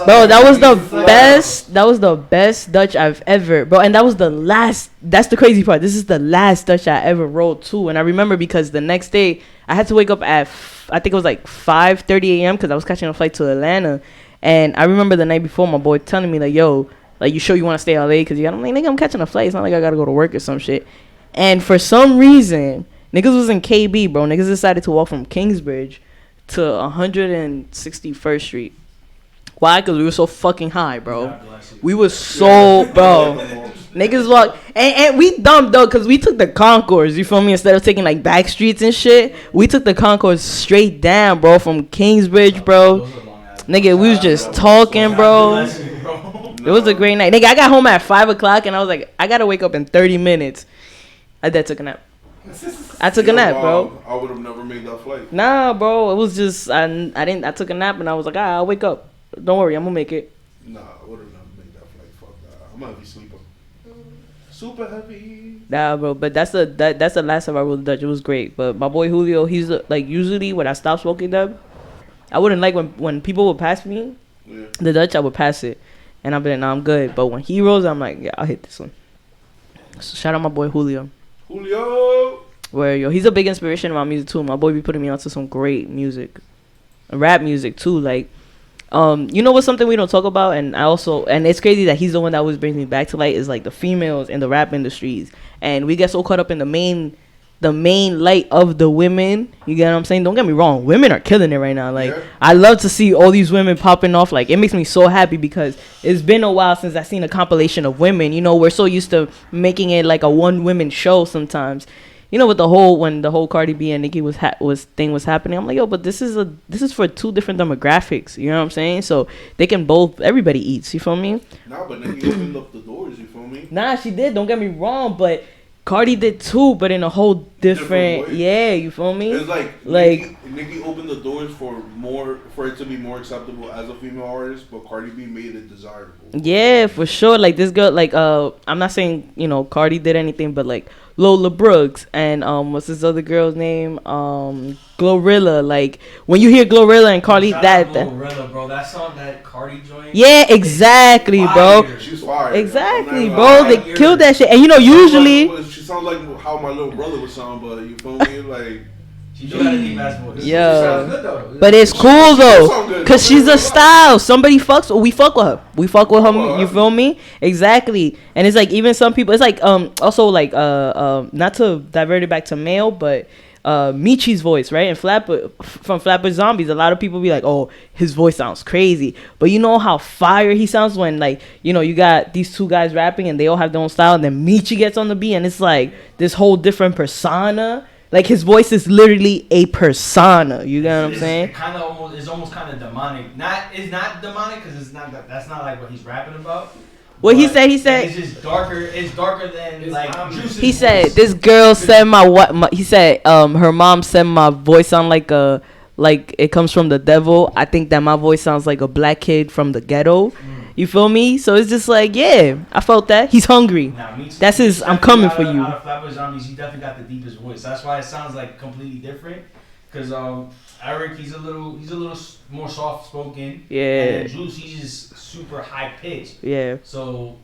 Bro, that was the best. That was the best Dutch I've ever, bro. And that was the last. That's the crazy part. This is the last Dutch I ever rolled too. And I remember because the next day I had to wake up at I think it was like 5:30 a.m. because I was catching a flight to Atlanta. And I remember the night before my boy telling me like, "Yo, like you sure you want to stay out late? Because I'm like, nigga, I'm catching a flight. It's not like I gotta go to work or some shit." And for some reason, niggas was in KB, bro. Niggas decided to walk from Kingsbridge to 161st Street. Why? Because we were so fucking high, bro. We was so, bro. Niggas walk. And we dumb, though, because we took the concourse, you feel me? Instead of taking, like, back streets and shit, we took the concourse straight down, bro, from Kingsbridge, bro. Nigga, we was just talking, bro. It was a great night. Nigga, I got home at 5 o'clock, and I was like, I got to wake up in 30 minutes. I did took a nap. I took a nap, bro. I would have never made that flight. Nah, bro. It was just I took a nap and I was like, I'll wake up. Don't worry, I'm gonna make it. Nah, I would have never made that flight. Fuck that. I'm a heavy sleeper. Super heavy. Nah, bro. But that's the last time I rolled the Dutch. It was great. But my boy Julio, he's like usually when I stop smoking them, I wouldn't like when people would pass me the Dutch, I would pass it, and I'd be like, nah, I'm good. But when he rolls, I'm like, yeah, I'll hit this one. So shout out my boy Julio. Where yo, he's a big inspiration in my music too. My boy be putting me onto some great music, rap music too. Like, you know what's something we don't talk about, and it's crazy that he's the one that always brings me back to light is like the females in the rap industries, and we get so caught up in the main light of the women. You get what I'm saying? Don't get me wrong, women are killing it right now. Like, I love to see all these women popping off. Like, it makes me so happy because it's been a while since I've seen a compilation of women. You know, we're so used to making it like a one women show sometimes. You know, with when the whole Cardi B and Nicki was happening, I'm like, yo, but this is for two different demographics. You know what I'm saying? So they can everybody eats. You feel me? Nah, but Nicki opened up the doors. You feel me? Nah, she did. Don't get me wrong, but Cardi did too, but in a whole different yeah. You feel me? It's like Nicki opened the doors for it to be more acceptable as a female artist, but Cardi B made it desirable. Yeah, for sure. Like this girl, like I'm not saying Cardi did anything, but like Lola Brooks and what's this other girl's name? Glorilla. Like when you hear Glorilla and Cardi, Glorilla, bro. That song that Cardi joined. Yeah, exactly, bro. She's fire. Exactly, bro. They killed that shit, and usually she sounds like how my little brother would sound, but you feel me? Like She do have a deep ass voice. Yeah. Sounds good though. But it's cool She though, sound good. cause she's a style. Somebody fucks. We fuck with her. We fuck with her. You her. feel me? Exactly. And it's like even some people. It's like also like not to divert it back to male, but Michi's voice, right? And from Flapper Zombies, a lot of people be like, oh, his voice sounds crazy. But you know how fire he sounds when, like, you know, you got these two guys rapping and they all have their own style, and then Michi gets on the beat and it's like this whole different persona. Like his voice is literally a persona. You get what I'm saying? It's almost kind of demonic. It's not demonic because it's not. That's not like what he's rapping about. What he But said, he said it's just darker. It's darker than It's like ominous. Juice's he said voice. this girl said he said her mom said my voice sound like it comes from the devil. I think that my voice sounds like a black kid from the ghetto. You feel me? So it's just like, yeah, I felt that. He's hungry. Nah, me too. That's his, I'm Definitely coming for you. Out of Flapper Zombies, he definitely got the deepest voice. That's why it sounds like completely different. Cause Eric, he's a little more soft spoken. Yeah. And then Juice, he's just super high pitched. Yeah. So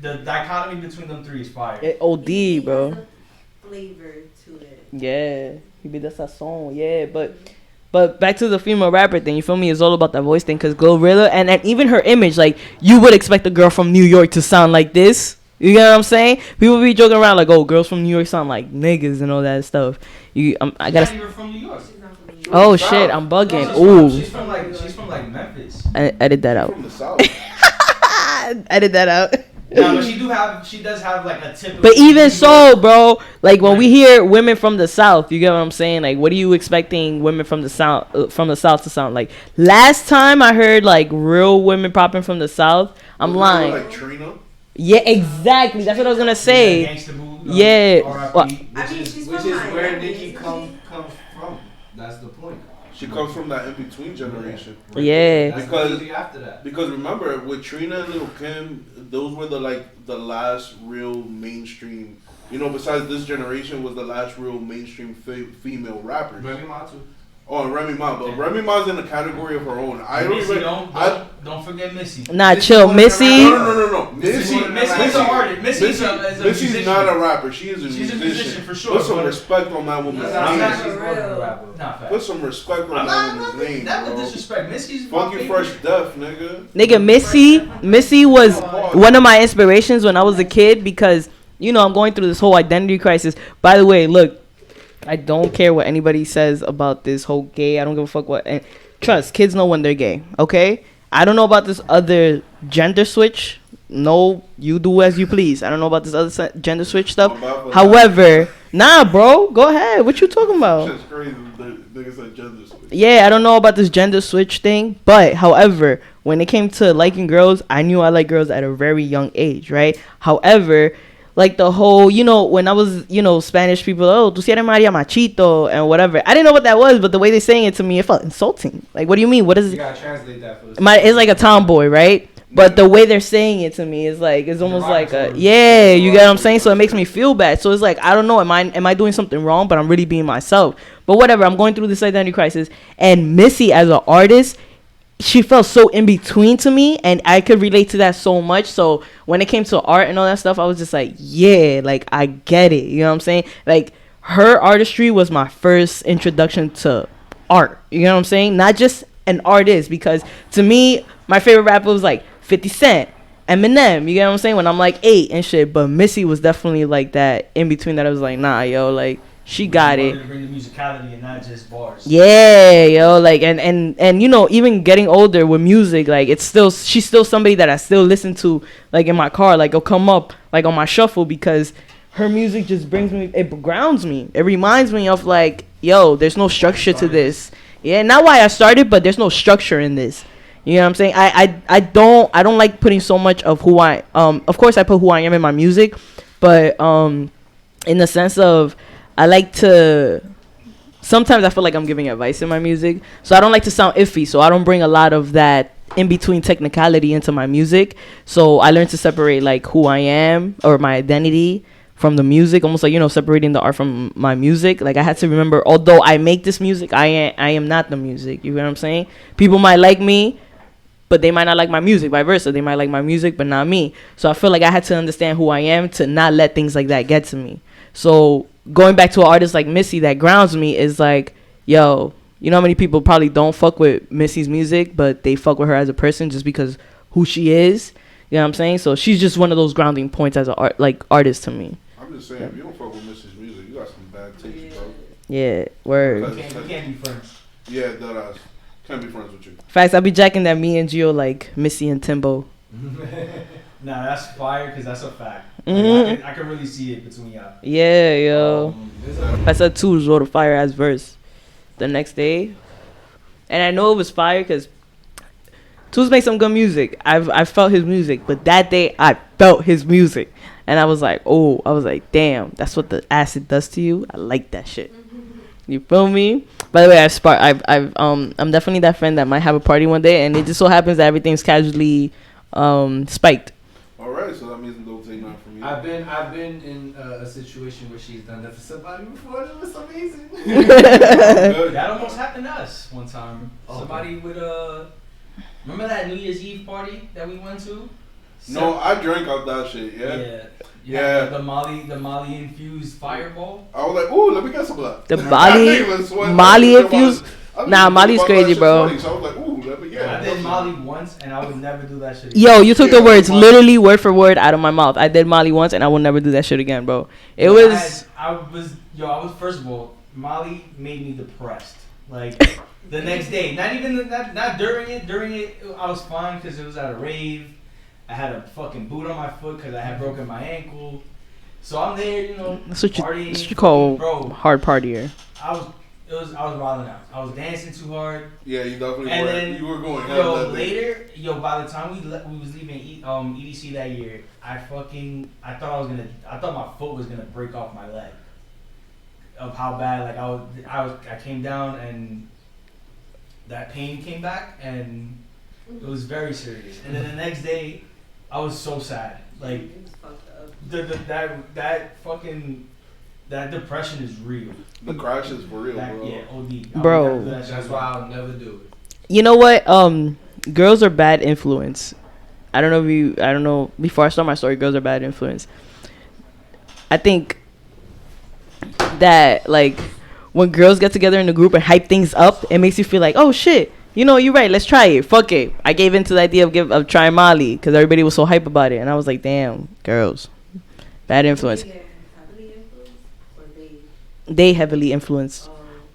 the dichotomy between them three is fire. OD, bro. Has a flavor to it. Yeah. He be that's a song. Yeah, but back to the female rapper thing, you feel me? It's all about that voice thing, because Glorilla and even her image, like, you would expect a girl from New York to sound like this. You get what I'm saying? People be joking around like, oh, girls from New York sound like niggas and all that stuff. I She's gotta. not even from New York. She's not from New York. Oh shit, I'm bugging. No, Ooh, she's from like Memphis. edit that out. From the south. Edit that out. No, but she does have like a typical. But even New York- so, bro, like when we hear women from the South, you get what I'm saying? Like, what are you expecting women from the South to sound like? Last time I heard like real women popping from the South, I'm lying. Like Trina. Yeah, exactly. That's what I was gonna Yeah, say. Gangsta Boo, Yeah. R.I.P. Well, I mean, she's Which from is Miami, where Nicki isn't comes she? from. That's the point. She comes from that in between generation. Yeah. That's Because- immediately after that. Because remember, with Trina and Lil Kim, those were the last real mainstream. You know, besides this generation, was the last real mainstream female rappers. Remy Ma too. Oh, and Remy Ma, but Remy Ma's in a category of her own. I don't Missy, even. don't forget Missy. Nah, Missy chill, was Missy. No. Missy's an artist. Missy's a Missy's musician. not a rapper. She is a She's a musician. musician for sure. Put some but- respect on that woman's That's name. not- For real. Nah, fact. Put some respect on I'm that not woman's name, never bro. disrespect. Missy's my Funky favorite. Fresh Death, nigga. Nigga, Missy was one of my inspirations when I was a kid, because, you know, I'm going through this whole identity crisis. By the way, look, I don't care what anybody says about this whole gay. I don't give a fuck what. And trust, kids know when they're gay, okay? I don't know about this other gender switch. No, you do as you please. I don't know about this other gender switch stuff. I'm about to- However, nah, bro, go ahead. What you talking about? Shit's crazy. The nigga said gender switch. Yeah, I don't know about this gender switch thing, but however, when it came to liking girls, I knew I liked girls at a very young age, right? However, like the whole, you know, when I was, you know, Spanish people, oh, tú si eres Maria Machito and whatever. I didn't know what that was, but the way they're saying it to me, it felt insulting. Like, what do you mean? What is You it? gotta translate that for this. It's like a tomboy, right? But the way they're saying it to me is like, it's almost like a, Derogatory. yeah, you get what I'm saying? So it makes me feel bad. So it's like, I don't know, am I doing something wrong? But I'm really being myself. But whatever, I'm going through this identity crisis. And Missy, as an artist, she felt so in between to me, and I could relate to that so much. So when it came to art and all that stuff, I was just like, yeah, like I get it. You know what I'm saying? Like her artistry was my first introduction to art. You know what I'm saying? Not just an artist, because to me, my favorite rapper was like 50 Cent, Eminem. You get what I'm saying? When I'm like 8 and shit. But Missy was definitely like that in between that I was like, nah, yo, like she got You it. wanted to bring the musicality and not just bars. Yeah, yo, like and you know, even getting older with music, like she's still somebody that I still listen to, like in my car, like it'll come up like on my shuffle, because her music just brings me, it grounds me, it reminds me of like, yo, there's no structure to this. Yeah, not why I started, but there's no structure in this. You know what I'm saying? I don't like putting so much of who I of course I put who I am in my music, but in the sense of I like to, sometimes I feel like I'm giving advice in my music, so I don't like to sound iffy, so I don't bring a lot of that in between technicality into my music. So I learned to separate like who I am or my identity from the music, almost like, you know, separating the art from my music. Like I had to remember, although I make this music, I am not the music. You know what I'm saying? People might like me, but they might not like my music. Vice versa, they might like my music, but not me. So I feel like I had to understand who I am to not let things like that get to me. So going back to an artist like Missy that grounds me is like, yo, you know how many people probably don't fuck with Missy's music, but they fuck with her as a person just because who she is. You know what I'm saying? So she's just one of those grounding points as a artist to me. I'm just saying, if you don't fuck with Missy's music, you got some bad taste, bro. Yeah, word. We can't be friends. Yeah, that ass. Can't be friends with you. Facts, I be jacking that me and Gio like Missy and Timbo. Nah, that's fire because that's a fact. Mhm. Like, I can really see it between y'all. Yeah, yo. I said two wrote a fire ass verse the next day, and I know it was fire because Tools makes some good music. I felt his music, but that day I felt his music, and I was like, damn, that's what the acid does to you. I like that shit. You feel me? By the way, I'm definitely that friend that might have a party one day, and it just so happens that everything's casually spiked. All right, so that means don't take nothing from you. I've been in a situation where she's done that for somebody before. It was amazing. That almost happened to us one time. Okay. Somebody with remember that New Year's Eve party that we went to? No, I drank out that shit. Yeah. Yeah. The Molly infused fireball. I was like, ooh, let me get some of that. The Molly Molly infused. Nah, Molly's crazy, bro. So I was like, ooh, let me get. I did Molly once, and I would never do that shit again. Yo, you took the words Molly. literally word for word out of my mouth. I did Molly once, and I will never do that shit again, bro. It was. I was first of all, Molly made me depressed. Like the next day, not during it. During it, I was fine because it was at a rave. I had a fucking boot on my foot because I had broken my ankle. So I'm there, you know, That's what partying. you call bro, hard partier. I was wilding out. I was dancing too hard. Yeah, you definitely And were. then, You were going. By the time we was leaving EDC that year, I thought my foot was gonna break off my leg. Of how bad, like I came down and that pain came back and it was very serious. And then the next day, I was so sad. Like that depression is real. The crash is for real, That, bro. yeah, OD. Bro. That's why I'll never do it. You know what? Girls are bad influence. I don't know. Before I start my story, girls are bad influence. I think that like when girls get together in a group and hype things up, it makes you feel like, oh shit, you know, you're right. Let's try it. Fuck it. I gave into the idea of trying Molly because everybody was so hype about it, and I was like, damn, girls, bad influence. They heavily influence.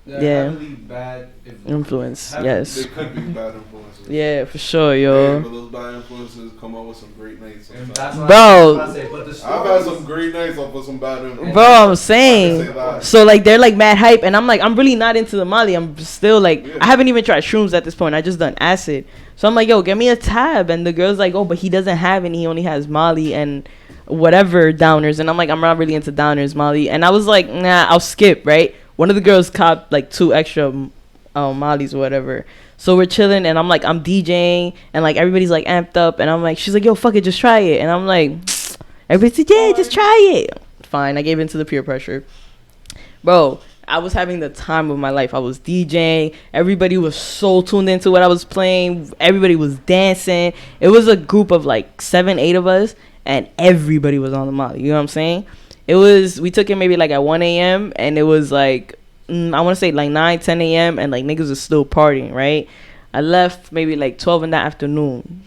Yeah. Heavily bad Influence. Yes. They could be bad influences. Yeah, for sure, Yeah, yo. but those bad influences come up with some great nights. And Sometimes. that's what Bro. I say, but the I've had stories- some great nights off of some bad influences. Bro, I'm I saying. can say that. So like they're like mad hype, and I'm like, I'm really not into the Molly. I'm still like, Yeah. I haven't even tried shrooms at this point. I just done acid. So I'm like, yo, get me a tab. And the girl's like, oh, but he doesn't have any. He only has Molly and whatever downers. And I'm like, I'm not really into downers, Molly. And I was like, nah, I'll skip, right? One of the girls copped like 2 extra Mollies or whatever. So we're chilling, and I'm like, I'm DJing, and like everybody's like amped up, and I'm like, she's like, yo, fuck it, just try it. And I'm like, everybody said, yeah, just try it. Fine, I gave in to the peer pressure. Bro, I was having the time of my life. I was DJing. Everybody was so tuned into what I was playing. Everybody was dancing. It was a group of like 7, 8 of us, and everybody was on the Molly. You know what I'm saying? We took it maybe like at 1 a.m. and it was like, I want to say like 9, 10 a.m. and like niggas are still partying, right? I left maybe like 12 in the afternoon.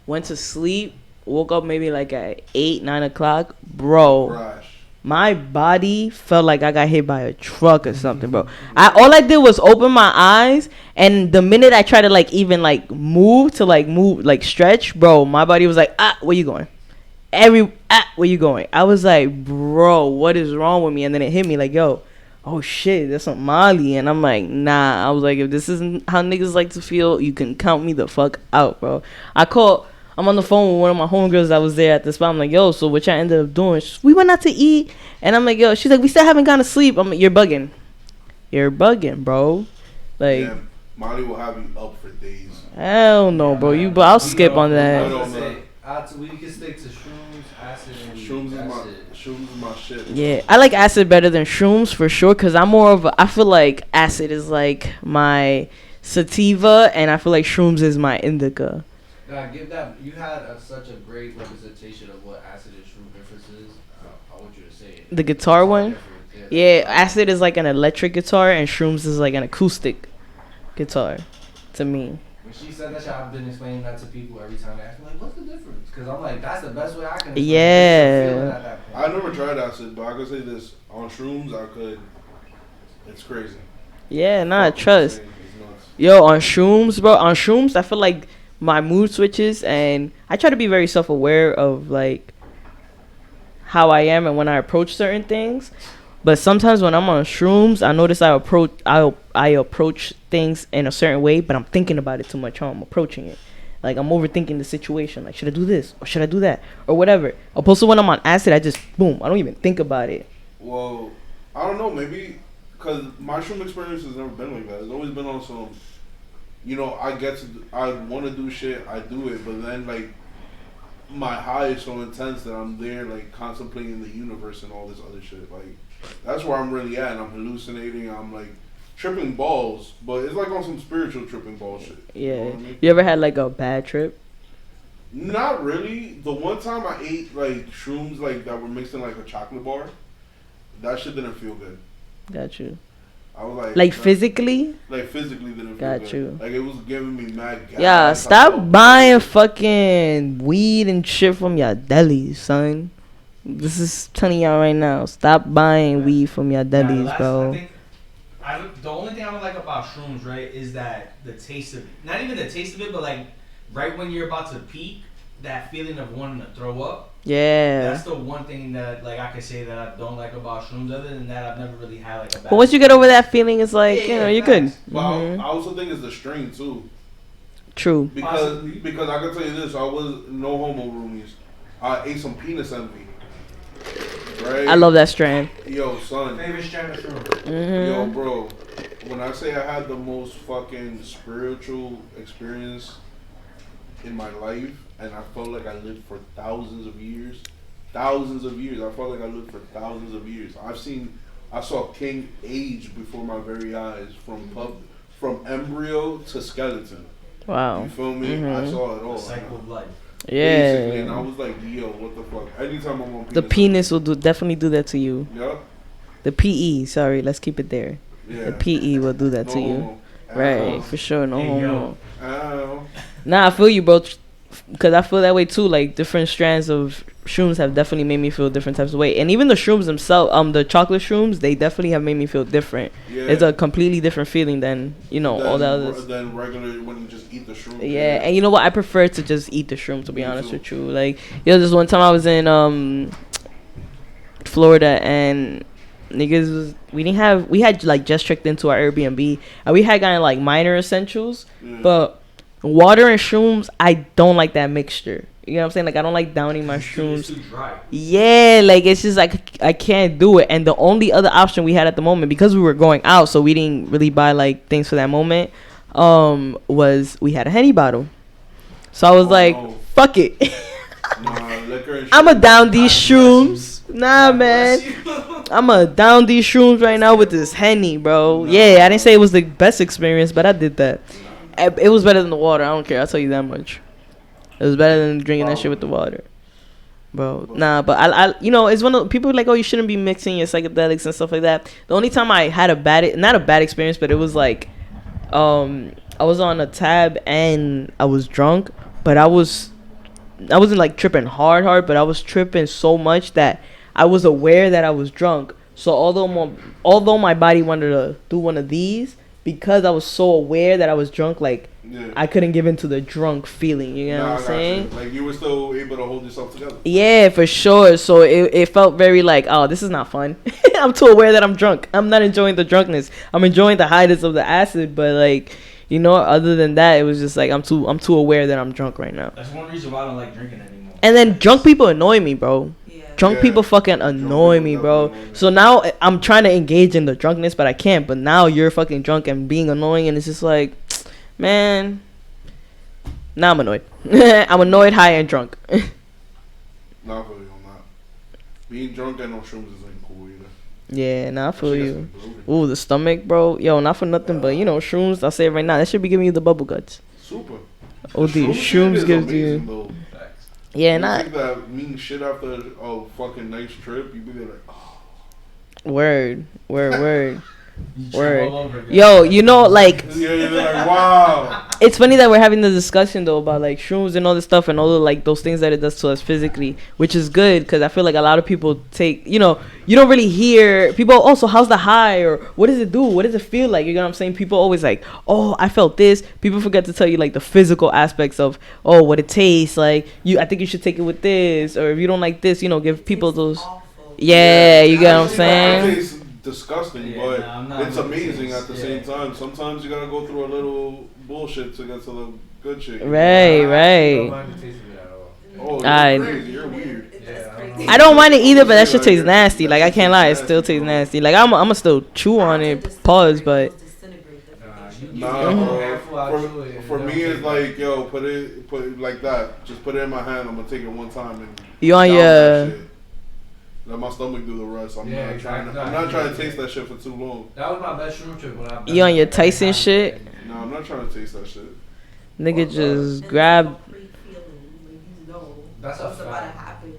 Went to sleep. Woke up maybe like at 8, 9 o'clock. Bro, Crash. my body felt like I got hit by a truck or something, bro. All I did was open my eyes, and the minute I tried to like even like move like stretch, bro, my body was like, where you going? Where you going? I was like, bro, what is wrong with me? And then it hit me like, yo, oh shit, that's some Molly. And I'm like, nah. I was like, if this isn't how niggas like to feel, you can count me the fuck out, bro. I'm on the phone with one of my homegirls that was there at the spot. I'm like, yo, so what y'all ended up doing? We went out to eat. And I'm like, yo, she's like, we still haven't gone to sleep. I'm like, you're bugging, bro. Like, Yeah, Molly will have you up for days. hell no, bro. I'll skip on I that. don't know. We can stick to shrooms, acid, and Shrooms is my shit. Yeah, I like acid better than shrooms for sure, because I feel like acid is like my sativa, and I feel like shrooms is my indica. Nah, give that. You had such a great representation of what acid and shroom difference is. I want you to say it. The guitar one? Yeah, acid is like an electric guitar, and shrooms is like an acoustic guitar, to me. When she said that shit, I've been explaining that to people every time they ask me, like, what's the difference? Because I'm like, that's the best way I can explain Yeah. the feeling at that point. I never tried acid, but I could say this on shrooms. I could. It's crazy. Yeah, nah, Fucking trust. insane. It's nuts. Yo, on shrooms, bro. On shrooms, I feel like my mood switches, and I try to be very self-aware of like how I am and when I approach certain things. But sometimes when I'm on shrooms, I notice I approach things in a certain way, but I'm thinking about it too much. How I'm approaching it, like I'm overthinking the situation. Like, should I do this or should I do that or whatever? Opposed to when I'm on acid, I just boom. I don't even think about it. Well, I don't know. Maybe because my shroom experience has never been like that. It's always been on some. You know, I want to do shit. I do it, but then like my high is so intense that I'm there like contemplating the universe and all this other shit. Like that's where I'm really at. And I'm hallucinating. I'm like tripping balls, but it's like on some spiritual tripping ball shit. Yeah. You know what I mean? You ever had like a bad trip? Not really. The one time I ate like shrooms like that were mixed in like a chocolate bar, that shit didn't feel good. Got you. I was Like physically? Like physically didn't feel Got good. you. Like it was giving me mad gas. Yeah, I stop felt buying good. fucking weed and shit from your delis, son. This is telling y'all right now. Stop buying weed from your delis, bro. The only thing I don't like about shrooms, right, is that the taste of it. Not even the taste of it, but like right when you're about to peak, that feeling of wanting to throw up. Yeah. That's the one thing that like I could say that I don't like about shrooms. Other than that, I've never really had like a bad. But once you get over that feeling, it's like, Yeah, you know, yeah, you're good. facts. But Mhm. I also think it's the strain too. True. Because I can tell you this, I was no homo roomies. I ate some penis envy. Right? I love that strand. Yo, son. Favorite strand of shroom. Yo, Mm-hmm. bro. When I say I had the most fucking spiritual experience in my life, and I felt like I lived for thousands of years. Thousands of years. I felt like I lived for thousands of years. I saw King age before my very eyes from embryo to skeleton. Wow. You feel me? Mhm. I saw it all. The cycle of life. Basically, and I Yeah. was like, yo, what the fuck? Anytime I'm on The penis will definitely do that to you. Yup. The PE, sorry, let's keep it there. Yeah. The PE will do that No to you. homo. Right, Ow. for sure. No Hey, homo. yo. Ow. Nah, I feel you, bro. Because I feel that way too. Like different strands of shrooms have definitely made me feel different types of way. And even the shrooms themselves, the chocolate shrooms, they definitely have made me feel different. Yeah. It's a completely different feeling than, you know, all the others. Than regular when you just eat the shroom. Yeah, and you know what? I prefer to just eat the shroom, to be Me honest too. with you. Like, yo, this one time I was in Florida, and niggas we had like just checked into our Airbnb, and we had gotten like minor essentials, Yeah. but water and shrooms, I don't like that mixture. You know what I'm saying? Like, I don't like downing my It's shrooms. too dry. Yeah, like it's just like I can't do it. And the only other option we had at the moment, because we were going out, so we didn't really buy like things for that moment, was we had a Henny bottle. So I was Oh, like, no. fuck it. Nah, liquor and I'ma shroom. down these God bless shrooms. Nah, man. Bless you. I'ma down these shrooms right now with this Henny, bro. Yeah, I didn't say it was the best experience, but I did that. It was better than the water. I don't care. I'll tell you that much. It was better than drinking that shit with the water, bro. Nah, but I you know, it's one of people like, oh, you shouldn't be mixing your psychedelics and stuff like that. The only time I had not a bad experience, but it was like, I was on a tab and I was drunk, but I wasn't like tripping hard, but I was tripping so much that I was aware that I was drunk. So although my body wanted to do one of these, because I was so aware that I was drunk, like, Yeah. I couldn't give into the drunk feeling, you know Nah, what I I'm got saying? you. Like you were still able to hold yourself together. Yeah, for sure. So it felt very like, oh, this is not fun. I'm too aware that I'm drunk. I'm not enjoying the drunkenness. I'm enjoying the highness of the acid, but like, you know, other than that, it was just like I'm too aware that I'm drunk right now. That's one reason why I don't like drinking anymore. And then drunk people annoy me, bro. Yeah. Drunk Yeah. people fucking annoy people me, bro. definitely annoy me. So now I'm trying to engage in the drunkenness, but I can't. But now you're fucking drunk and being annoying, and it's just like, man. Now I'm annoyed. I'm annoyed, high, and drunk. Nah, I feel you on that. Being drunk and on shrooms isn't cool either. Yeah, nah, I feel Shit gets you. me bloated. Ooh, the stomach, bro. Yo, not for nothing, but you know, shrooms. I'll say it right now. That should be giving you the bubble guts. Super. Oh, The dude, shroom shit shrooms is gives amazing, you. though. Facts. Yeah, You not. think that mean shit after a fucking nice trip, you be like, oh, Word. You trip Word. all over again. Yo, you know, like, Yeah, you're like, wow. it's funny that we're having the discussion though about like shrooms and all this stuff and all the like those things that it does to us physically, which is good because I feel like a lot of people take, you know, you don't really hear people. Oh, so how's the high, or what does it do? What does it feel like? You know what I'm saying? People always like, oh, I felt this. People forget to tell you like the physical aspects of, oh, what it tastes like. I think you should take it with this, or if you don't like this, you know, give people It's those. awful. Yeah, you get what I'm Actually, saying? It tastes disgusting, Yeah, but nah, I'm not it's gonna amazing taste- at the yeah. same time. Sometimes you gotta go through a little bullshit to get to the good shit. Right, I right. don't mind the taste of it at all. Oh, you're I- crazy. You're weird. That's Yeah, I don't crazy. know. I don't mind it either, but that shit Like, tastes nasty. that Like I shit can't tastes lie, it still nasty, tastes bro. nasty. Like I'ma still chew on it, pause, but Disintegrate the Nah, freaking you- shit. Nah, Mhm. bro. Handful, I'll chew it, and For don't me, take it's it. like, yo, put it like that. Just put it in my hand. I'm gonna take it one time and you on down your that shit. Let my stomach do the rest. I'm Yeah, not trying. exactly. I'm not trying to taste that shit for too long. That was my best shroom trip when I. You on your Tyson shit? No, I'm not trying to taste that shit. nigga Fuck just And it's grab. a complete feeling when you know That's a what's about to fact. happen.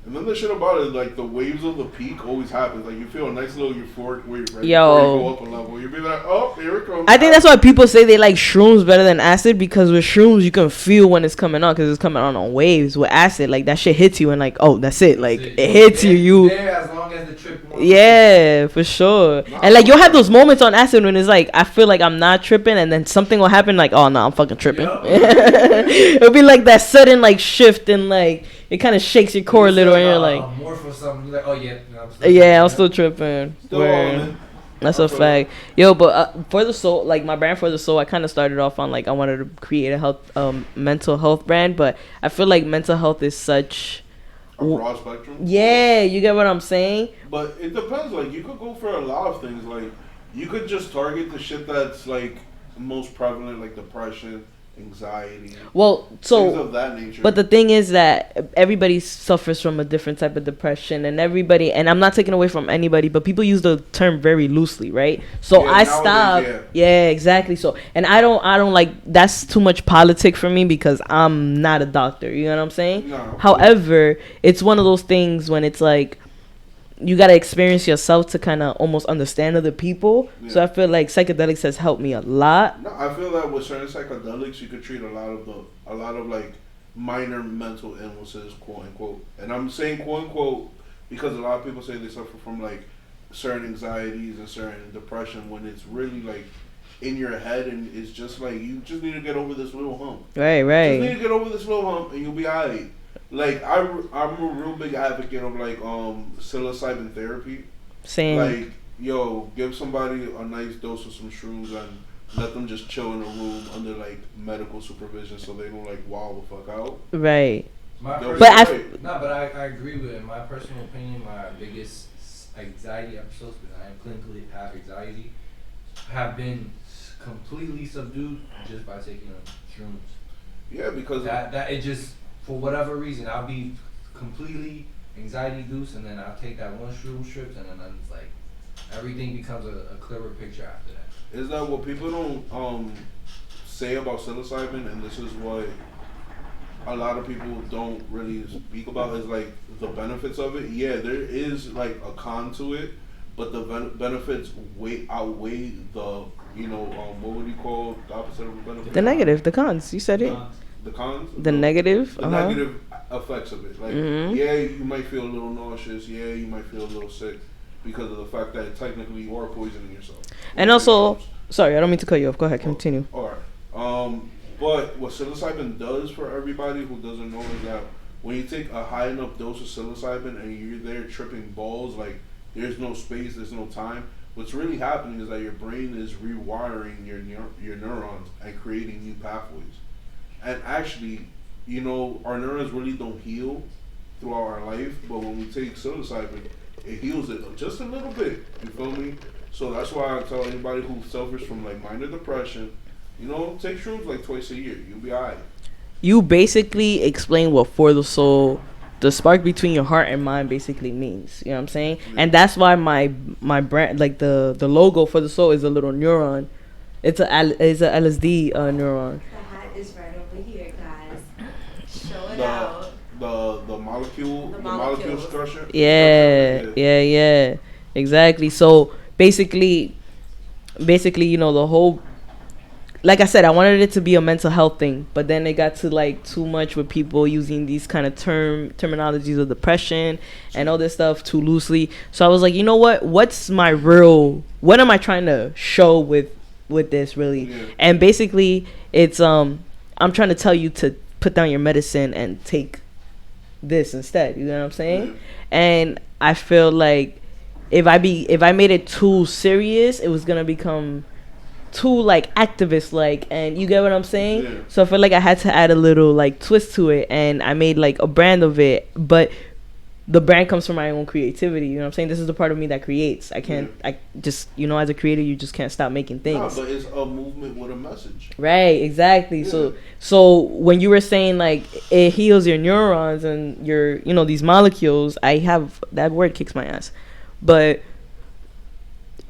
And then the shit about it, like the waves of the peak always happens. Like you feel a nice little euphoric wave right Yo. before you go up a level. You'll be like, oh, here it comes. I think that's why people say they like shrooms better than acid, because with shrooms you can feel when it's coming on because it's coming on waves. With acid, like that shit hits you and like, oh, that's it. Like it hits you. You. Yeah, as long as the trip. Yeah, for sure. And like you'll have those moments on acid when it's like I feel like I'm not tripping, and then something will happen like, oh no, I'm fucking tripping. Yup. It'll be like that sudden like shift and like it kind of shakes your core a little, and you're like, more for something. You're like, oh yeah, no, I'm still yeah, I'm still tripping. Still Word. on it. That's a fact. Yo, but for the soul, like my brand for the soul, I kind of started off on like I wanted to create a health, mental health brand, but I feel like mental health is such. A broad spectrum. Yeah, you get what I'm saying? But it depends. Like you could go for a lot of things. Like you could just target the shit that's like most prevalent, like depression, anxiety, Well, things so of that nature. but the thing is that everybody suffers from a different type of depression, and everybody, and I'm not taking away from anybody, but people use the term very loosely, right? So Yeah, I nowadays, stopped. Yeah, exactly. So, and I don't like, that's too much politic for me because I'm not a doctor. You know what I'm saying? No. However, it's one of those things when it's like you gotta experience yourself to kind of almost understand other people. So Yeah. I feel like psychedelics has helped me a lot. No, I feel that with certain psychedelics, you could treat a lot of like minor mental illnesses, quote unquote. And I'm saying quote unquote because a lot of people say they suffer from like certain anxieties and certain depression when it's really like in your head, and it's just like you just need to get over this little hump. Right, Just right. need to get over this little hump, and you'll be alright. Like I'm a real big advocate of like psilocybin therapy. Saying Like, yo, give somebody a nice dose of some shrooms and let them just chill in a room under like medical supervision so they don't like wow the fuck out. right. My They'll But be I- straight. No, but I agree with it. In my personal opinion, my biggest anxiety episodes, because I am clinically have anxiety, have been completely subdued just by taking shrooms. Yeah, because That it just, for whatever reason, I'll be completely anxiety induced, and then I'll take that one shroom strip, and then it's like everything becomes a clearer picture after that. is that what people don't say about psilocybin, and this is what a lot of people don't really speak about, is like the benefits of it. Yeah, there is like a con to it, but the benefits outweigh the what would you call the opposite of a benefit? The negative, the cons. You said it. The cons. The negative. The negative effects of it. Like, Mhm. yeah, you might feel a little nauseous. Yeah, you might feel a little sick because of the fact that technically you are poisoning yourself. And also, sorry, I don't mean to cut you off. Go ahead, continue. All right. But what psilocybin does for everybody who doesn't know is that when you take a high enough dose of psilocybin and you're there tripping balls, like there's no space, there's no time. What's really happening is that your brain is rewiring your neurons and creating new pathways. And actually, our neurons really don't heal throughout our life, but when we take psilocybin, it heals it just a little bit. You feel me? So that's why I tell anybody who suffers from like minor depression, take shrooms like twice a year. You'll be alright. You basically explain what for the soul, the spark between your heart and mind basically means. You know what I'm saying? Yeah. And that's why my brand, like the logo for the soul, is a little neuron. It's a LSD neuron. The hat is right over here, guys. Show it The out. the molecule The the molecule molecules. structure. Yeah. Exactly. So basically, you know, the whole, like I said, I wanted it to be a mental health thing, but then it got to like too much with people using these kind of terminologies of depression and all this stuff too loosely. So I was like, you know what? What am I trying to show with this really? Yeah. And basically, it's I'm trying to tell you to put down your medicine and take this instead. You know what I'm saying? Yeah. And I feel like if I made it too serious, it was gonna become too like activist like, and you get what I'm saying? Yeah. So I feel like I had to add a little like twist to it, and I made like a brand of it, but the brand comes from my own creativity. You know what I'm saying? This is the part of me that creates. I can't. I just, you know, as a creator, you just can't stop making things. Nah, but it's a movement with a message. Right, exactly. Yeah. So when you were saying like it heals your neurons and your, you know, these molecules, I have that word kicks my ass. But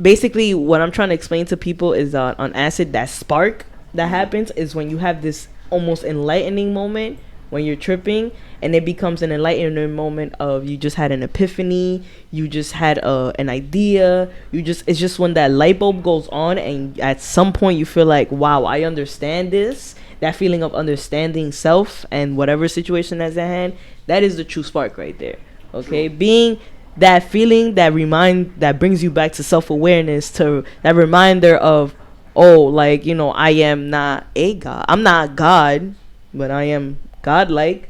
basically what I'm trying to explain to people is on acid, that spark that happens is when you have this almost enlightening moment when you're tripping, and it becomes an enlightening moment of you just had an epiphany, you just had an idea, it's just when that light bulb goes on, and at some point you feel like, wow, I understand this. That feeling of understanding self and whatever situation that's at hand, that is the true spark right there. Okay, being that feeling that brings you back to self-awareness, to that reminder of, oh, like, you know, I am not a god, I'm not God, but I am godlike.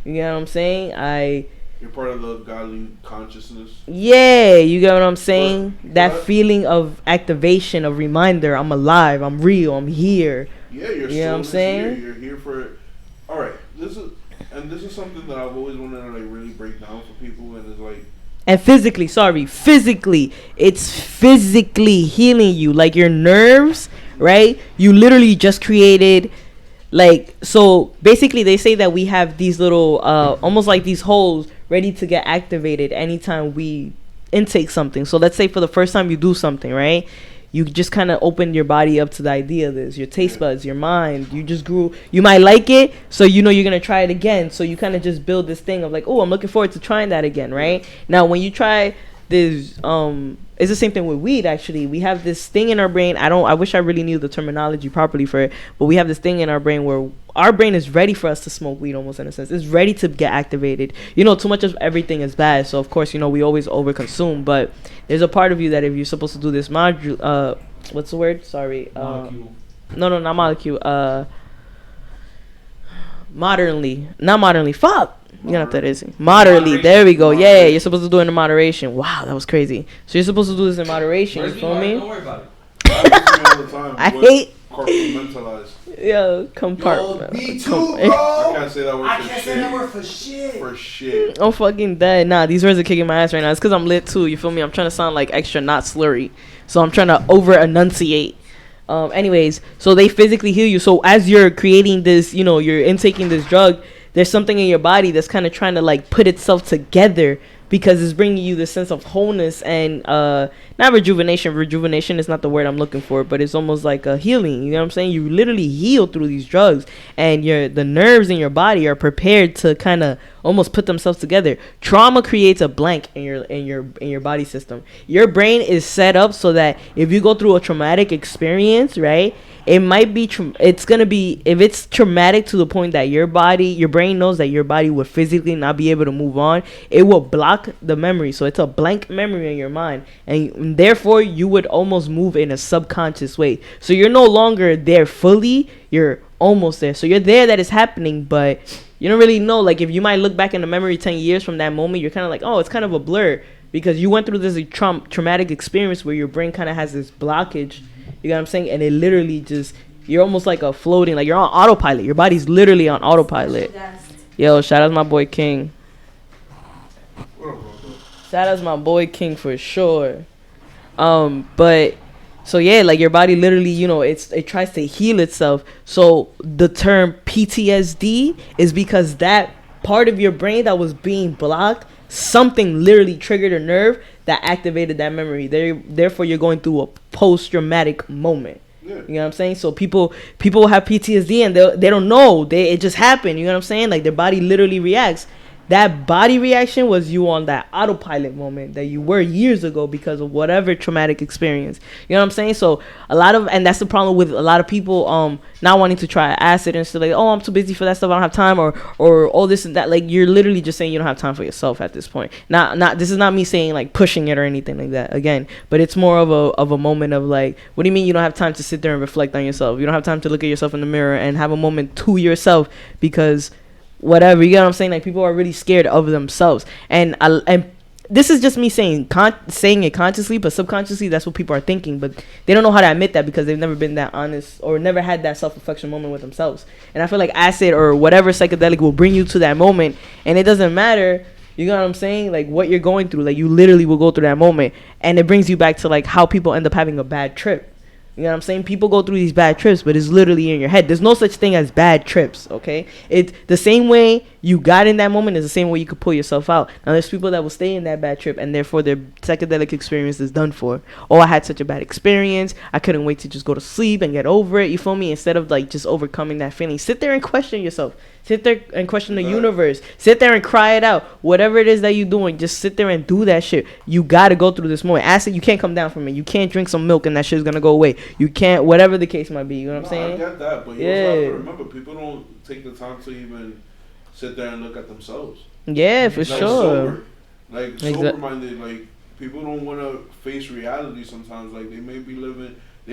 You get what I'm saying? You're part of the godly consciousness. Yeah, you get what I'm saying? But that feeling of activation, of reminder, I'm alive, I'm real, I'm here. Yeah, you know what I'm saying? Here. You're here for it. All right, this is something that I've always wanted to like really break down for people, and it's like. And physically, it's physically healing you, like your nerves, right? You literally just created, like, so basically they say that we have these little almost like these holes ready to get activated anytime we intake something. So let's say for the first time you do something, right? You just kind of opened your body up to the idea of this, your taste buds, your mind. You might like it, so you know you're going to try it again. So you kind of just build this thing of like, oh, I'm looking forward to trying that again, right? Now, when you try this, it's the same thing with weed, actually. We have this thing in our brain. I wish I really knew the terminology properly for it, but we have this thing in our brain where our brain is ready for us to smoke weed, almost in a sense. It's ready to get activated. You know, too much of everything is bad. So, of course, you know, we always overconsume, but there's a part of you that if you're supposed to do this module, what's the word? Sorry. Molecule. No, not molecule. Not modernly. Fuck. You know what that is. Moderately. There we go. Yeah, you're supposed to do it in moderation. Wow, that was crazy. So you're supposed to do this in moderation. You feel me? Don't worry about it. All the time. I hate. Compartmentalize. Yo, compartment. Me too, bro. I can't say that word. I for can't shit. say that word for shit. For shit. I'm fucking dead. Nah, these words are kicking my ass right now. It's because I'm lit too. You feel me? I'm trying to sound like extra not slurry. So I'm trying to over enunciate. Anyways, so they physically heal you. So as you're creating this, you know, you're intaking this drug, there's something in your body that's kind of trying to like put itself together, because it's bringing you this sense of wholeness and not rejuvenation. Rejuvenation is not the word I'm looking for, but it's almost like a healing. You know what I'm saying? You literally heal through these drugs, and the nerves in your body are prepared to kind of almost put themselves together. Trauma creates a blank in your body system. Your brain is set up so that if you go through a traumatic experience, right? It might be it's gonna be, if it's traumatic to the point that your brain knows that your body would physically not be able to move on, it will block the memory. So it's a blank memory in your mind, and therefore you would almost move in a subconscious way. So you're no longer there fully, you're almost there. So you're there, that is happening, but you don't really know. Like, if you might look back in the memory 10 years from that moment, you're kind of like, oh, it's kind of a blur, because you went through this traumatic experience where your brain kind of has this blockage. You know what I'm saying? And it literally just, you're almost like a floating, like you're on autopilot. Your body's literally on autopilot. Yo, shout out to my boy King. Shout out to my boy King for sure. But so yeah, like your body literally, you know, it tries to heal itself. So the term PTSD is because that part of your brain that was being blocked, something literally triggered a nerve that activated that memory. Therefore, you're going through a post-traumatic moment. Yeah. You know what I'm saying? So people have PTSD and they don't know. It just happened. You know what I'm saying? Like their body literally reacts. that body reaction was you on that autopilot moment that you were years ago because of whatever traumatic experience. You know what I'm saying? So and that's the problem with a lot of people not wanting to try acid and stuff like, oh, I'm too busy for that stuff, I don't have time, or all this and that. Like, you're literally just saying you don't have time for yourself at this point. Not this is not me saying like pushing it or anything like that again, but it's more of a moment of like, what do you mean you don't have time to sit there and reflect on yourself? You don't have time to look at yourself in the mirror and have a moment to yourself because whatever, you get what I'm saying? Like, people are really scared of themselves, and this is just me saying it consciously, but subconsciously that's what people are thinking, but they don't know how to admit that because they've never been that honest or never had that self-reflection moment with themselves. And I feel like acid or whatever psychedelic will bring you to that moment, and it doesn't matter, you know what I'm saying, like what you're going through, like you literally will go through that moment, and it brings you back to like how people end up having a bad trip. You know what I'm saying? People go through these bad trips, but it's literally in your head. There's no such thing as bad trips, okay? It's the same way you got in that moment is the same way you could pull yourself out. Now, there's people that will stay in that bad trip, and therefore their psychedelic experience is done for. Oh, I had such a bad experience. I couldn't wait to just go to sleep and get over it. You feel me? Instead of, like, just overcoming that feeling. Sit there and question yourself. Sit there and question the universe. Sit there and cry it out. Whatever it is that you're doing, just sit there and do that shit. You got to go through this moment. Acid, you can't come down from it. You can't drink some milk and that shit's going to go away. You can't, whatever the case might be. You know what I'm saying? I get that, but you also have to remember, people don't take the time to even sit there and look at themselves. Yeah, for sure. Sober-minded, like, people don't want to face reality sometimes. Like, they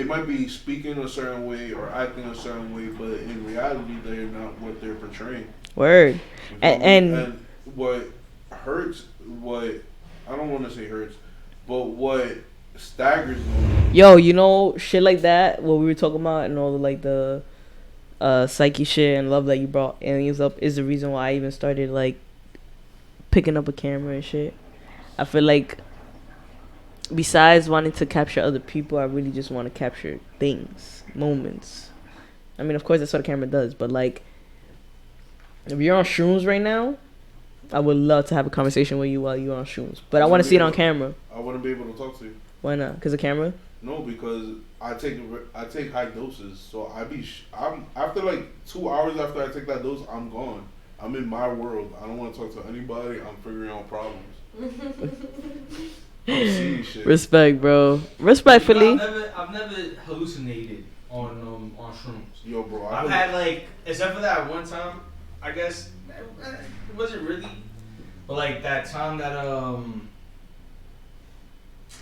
might be speaking a certain way or acting a certain way, but in reality, they're not what they're portraying. Word. And what hurts, I don't want to say hurts, but what staggers me. Yo, you know, shit like that, what we were talking about, and all the, like, the psyche shit and love that you brought aliens up is the reason why I even started, like, picking up a camera and shit. I feel like besides wanting to capture other people, I really just want to capture things, moments. I mean, of course, that's what a camera does, but, like, if you're on shrooms right now, I would love to have a conversation with you while you're on shrooms, but I want to see it on camera. I wouldn't be able to talk to you. Why not? Because of camera? No, because I take high doses, so I'm after like 2 hours after I take that dose, I'm gone. I'm in my world. I don't want to talk to anybody. I'm figuring out problems. I'm seeing shit. Respect, bro. Respectfully. I've never hallucinated on shrooms. Yo, bro. I've had, like, except for that one time, I guess it wasn't really, but like that time that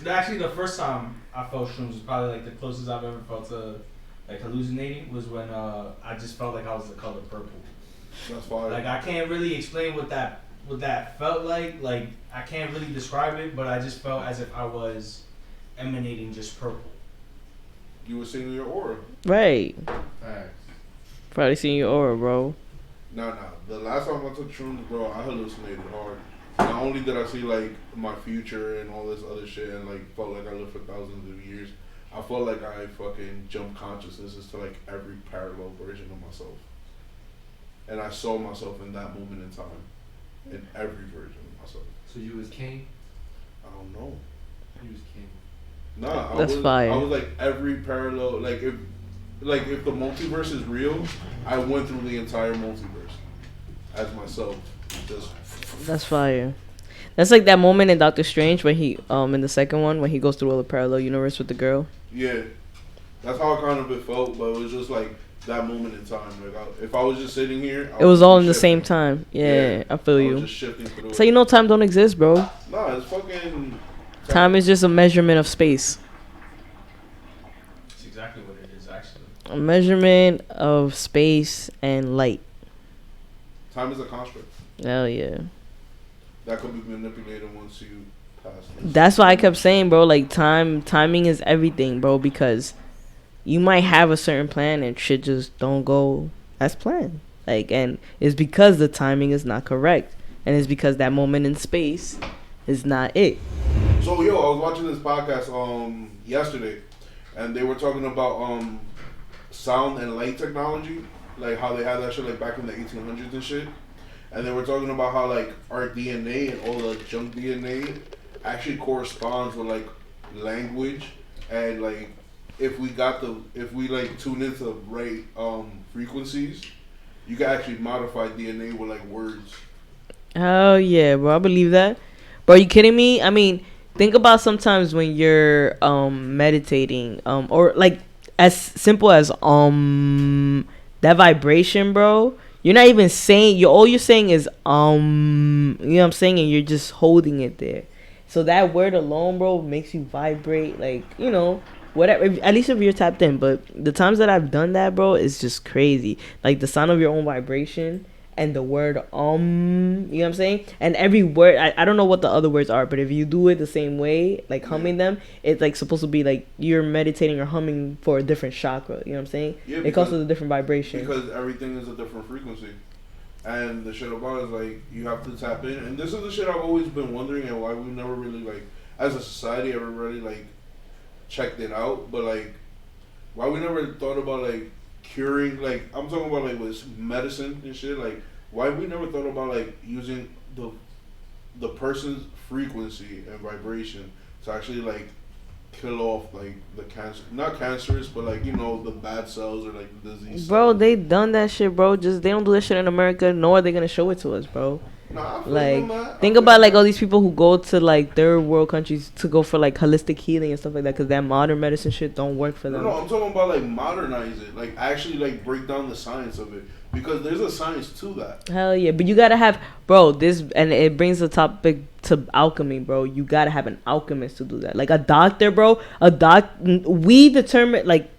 actually the first time I felt shrooms was probably like the closest I've ever felt to like hallucinating was when I just felt like I was the color purple. That's fine. Like, I can't really explain what that felt like. Like, I can't really describe it, but I just felt as if I was emanating just purple. You were seeing your aura. Right. Facts. Probably seeing your aura, bro. Nah. The last time I took shrooms, bro, I hallucinated hard. Not only did I see, like, my future and all this other shit and, like, felt like I lived for thousands of years, I felt like I fucking jumped consciousnesses to, like, every parallel version of myself. And I saw myself in that moment in time. In every version of myself. So you was king? I don't know. You was king. Nah, That's fire. I was like every parallel, like if the multiverse is real, I went through the entire multiverse as myself. Just That's fire. That's like that moment in Doctor Strange when he in the second one when he goes through all the parallel universe with the girl. Yeah, that's how kind of it felt, but it was just like that moment in time. Like if I was just sitting here, it was all in the same time. Yeah, I feel you. Just shifting through so you know time don't exist, bro. Nah, it's fucking. Time is just a measurement of space. That's exactly what it is, actually. A measurement of space and light. Time is a construct. Hell yeah. That could be manipulated once you pass this. That's why I kept saying, bro, like timing is everything, bro, because you might have a certain plan and shit just don't go as planned. Like, and it's because the timing is not correct. And it's because that moment in space is not it. So, yo, I was watching this podcast yesterday, and they were talking about sound and light technology, like how they had that shit like back in the 1800s and shit. And they were talking about how like our DNA and all the junk DNA actually corresponds with like language, and like if we like tune into the right frequencies, you can actually modify DNA with like words. Oh yeah, bro. I believe that. Bro, are you kidding me? I mean, think about sometimes when you're meditating, or like as simple as that vibration, bro. You're not even saying you all you're saying is you know what I'm saying, and you're just holding it there. So that word alone, bro, makes you vibrate, like, you know, whatever, at least if you're tapped in. But the times that I've done that, bro, it's just crazy. Like the sound of your own vibration and the word you know what I'm saying? And every word, I don't know what the other words are, but if you do it the same way, like humming them, it's like supposed to be like you're meditating or humming for a different chakra. You know what I'm saying? Yeah, It causes a different vibration. Because everything is a different frequency. And the shit about it is like you have to tap in. And this is the shit I've always been wondering, and why we never really, like, as a society, ever really like checked it out. But like, why we never thought about like curing, like, I'm talking about like with medicine and shit, like why we never thought about like using the person's frequency and vibration to actually like kill off like the cancer, not cancerous, but like, you know, the bad cells or like the disease Bro, cells. they done that shit, bro. Just they don't do that shit in America, nor are they gonna show it to us, bro. Nah, I feel Like, them, man. think about like all these people who go to like third world countries to go for like holistic healing and stuff like that, because that modern medicine shit don't work for them. No, I'm talking about like modernize it, like actually like break down the science of it, because there's a science to that. Hell yeah, but you gotta have, bro, this, and it brings the topic to alchemy, bro. You gotta have an alchemist to do that. Like a doctor, bro. We determine, like,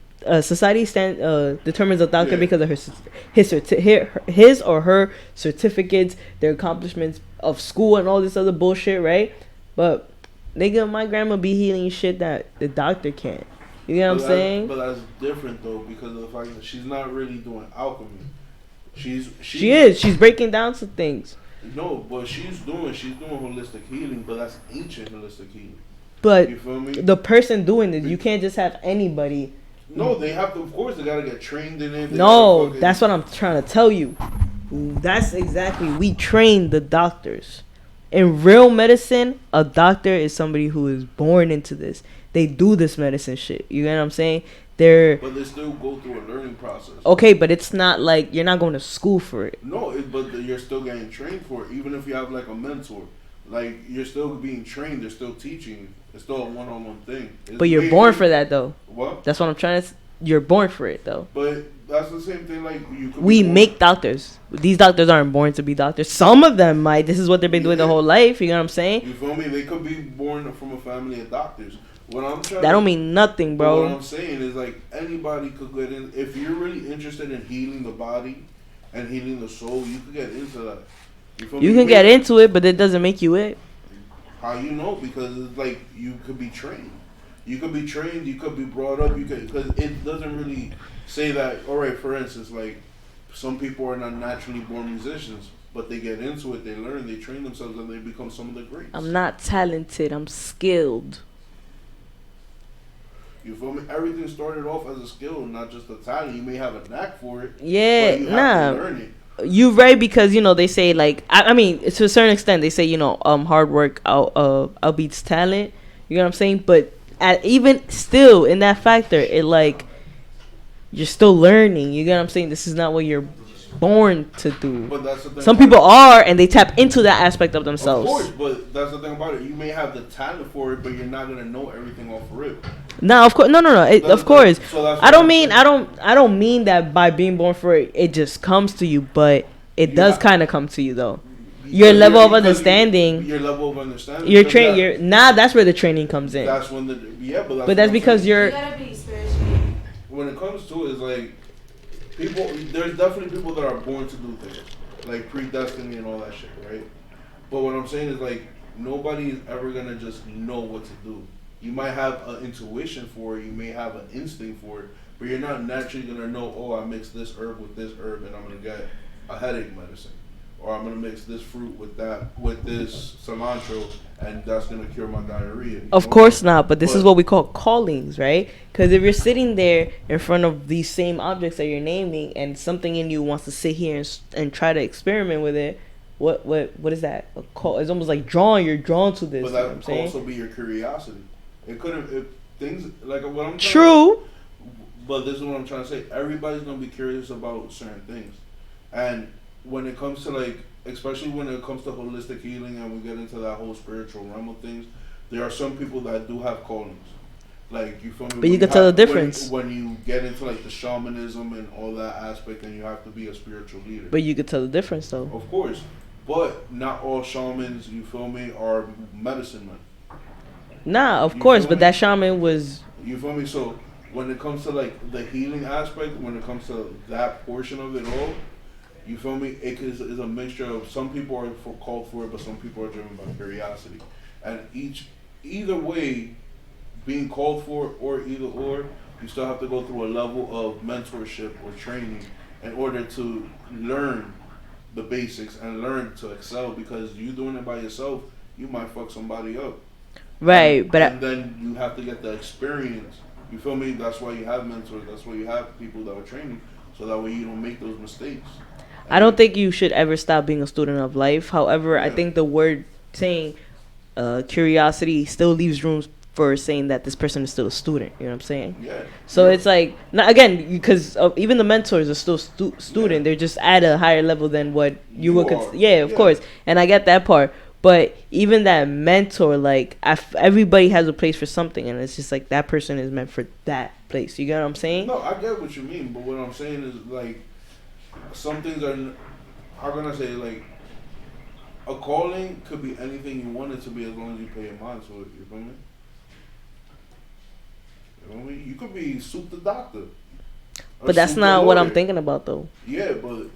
society determines a doctor because of his or her certificates, their accomplishments of school and all this other bullshit, right? But nigga, my grandma be healing shit that the doctor can't. You know what I'm saying? But that's different though, because of the fact that she's not really doing alchemy. She is. She's breaking down some things. No, but she's doing holistic healing, but that's ancient holistic healing. But you feel me? The person doing it, you can't just have anybody. No, they have to. Of course, they gotta get trained in it. No, that's what I'm trying to tell you. That's exactly. We train the doctors. In real medicine, a doctor is somebody who is born into this. They do this medicine shit. You know what I'm saying? But they still go through a learning process. Okay, but it's not like you're not going to school for it. No, but you're still getting trained for it. Even if you have like a mentor, like you're still being trained. They're still teaching. It's still a one-on-one thing. But you're born for that though. What? That's what I'm trying to. You're born for it though. But that's the same thing. Like we make doctors. These doctors aren't born to be doctors. Some of them might. This is what they've been doing their whole life. You know what I'm saying? You feel me? They could be born from a family of doctors. That don't mean nothing, bro. What I'm saying is like anybody could get in. If you're really interested in healing the body and healing the soul, you could get into that. You can get into it, but it doesn't make you it. How you know? Because it's like you could be trained. You could be trained. You could be brought up. You could, because it doesn't really say that. All right, for instance, like some people are not naturally born musicians, but they get into it. They learn. They train themselves, and they become some of the greats. I'm not talented. I'm skilled. You feel me? Everything started off as a skill, not just a talent. You may have a knack for it. Yeah, but you have to learn it. You're right, because you know they say like I mean to a certain extent they say, you know, hard work outbeats talent. You know what I'm saying? But even still in that factor, it like you're still learning. You get what I'm saying? This is not what you're born to do. But that's the thing. Some people are, and they tap into that aspect of themselves. Of course, but that's the thing about it. You may have the talent for it, but you're not gonna know everything off rip. No, of course, no. Of course, I don't mean that by being born for it, it just comes to you, but it does kind of come to you though. Your level of understanding. Your level of understanding. Your train. That's where the training comes in. That's when But that's because you're. You gotta be spiritually. When it comes to it, it's like people. There's definitely people that are born to do things, like predestiny and all that shit, right? But what I'm saying is like nobody is ever gonna just know what to do. You might have an intuition for it, you may have an instinct for it, but you're not naturally gonna know, oh, I mix this herb with this herb and I'm gonna get a headache medicine. Or I'm gonna mix this fruit with this cilantro and that's gonna cure my diarrhea. Of course not, but this is what we call callings, right? Because if you're sitting there in front of these same objects that you're naming and something in you wants to sit here and try to experiment with it, what is that? A call? It's almost like you're drawn to this. But that could also be your curiosity. It could have things like what I'm true. But this is what I'm trying to say. Everybody's gonna be curious about certain things, and when it comes to like especially when it comes to holistic healing and we get into that whole spiritual realm of things, there are some people that do have callings. Like, you feel me? But you can tell the difference. When you get into like the shamanism and all that aspect, and you have to be a spiritual leader. But you could tell the difference, though. Of course. But not all shamans, you feel me, are medicine men. Nah, of You course, feel but me? that shaman was. You feel me? So when it comes to like the healing aspect, when it comes to that portion of it all, you feel me? It is a mixture of some people are called for it, but some people are driven by curiosity. And either way, being called for or either or, you still have to go through a level of mentorship or training in order to learn the basics and learn to excel, because you doing it by yourself, you might fuck somebody up. Right, and, but and then you have to get the experience. You feel me? That's why you have mentors. That's why you have people that are training, so that way you don't make those mistakes. I don't think you should ever stop being a student of life. However, I think the word saying curiosity still leaves room for saying that this person is still a student. You know what I'm saying? Yeah. So it's like, not, again, because even the mentors are still student. Yeah. They're just at a higher level than what you would are. yeah, of course. And I get that part. But even that mentor, like, everybody has a place for something. And it's just like that person is meant for that place. You get what I'm saying? No, I get what you mean, but what I'm saying is, like, some things are, how can I say, like, a calling could be anything you want it to be as long as you pay your mind to it. You feel me? You know what I mean? You could be Soup the Doctor. But that's Soup the not what I'm Lawyer. thinking about, though. Yeah, but,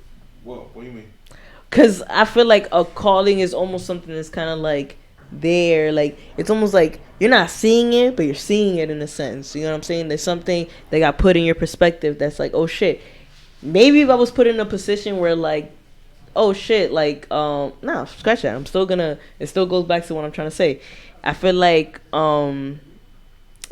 what do you mean? Because I feel like a calling is almost something that's kind of like there. Like, it's almost like you're not seeing it, but you're seeing it in a sense. You know what I'm saying? There's something that got put in your perspective that's like, oh, shit. Maybe if I was put in a position where, like, oh, shit, like, nah, scratch that. I'm still gonna, it still goes back to what I'm trying to say. I feel like,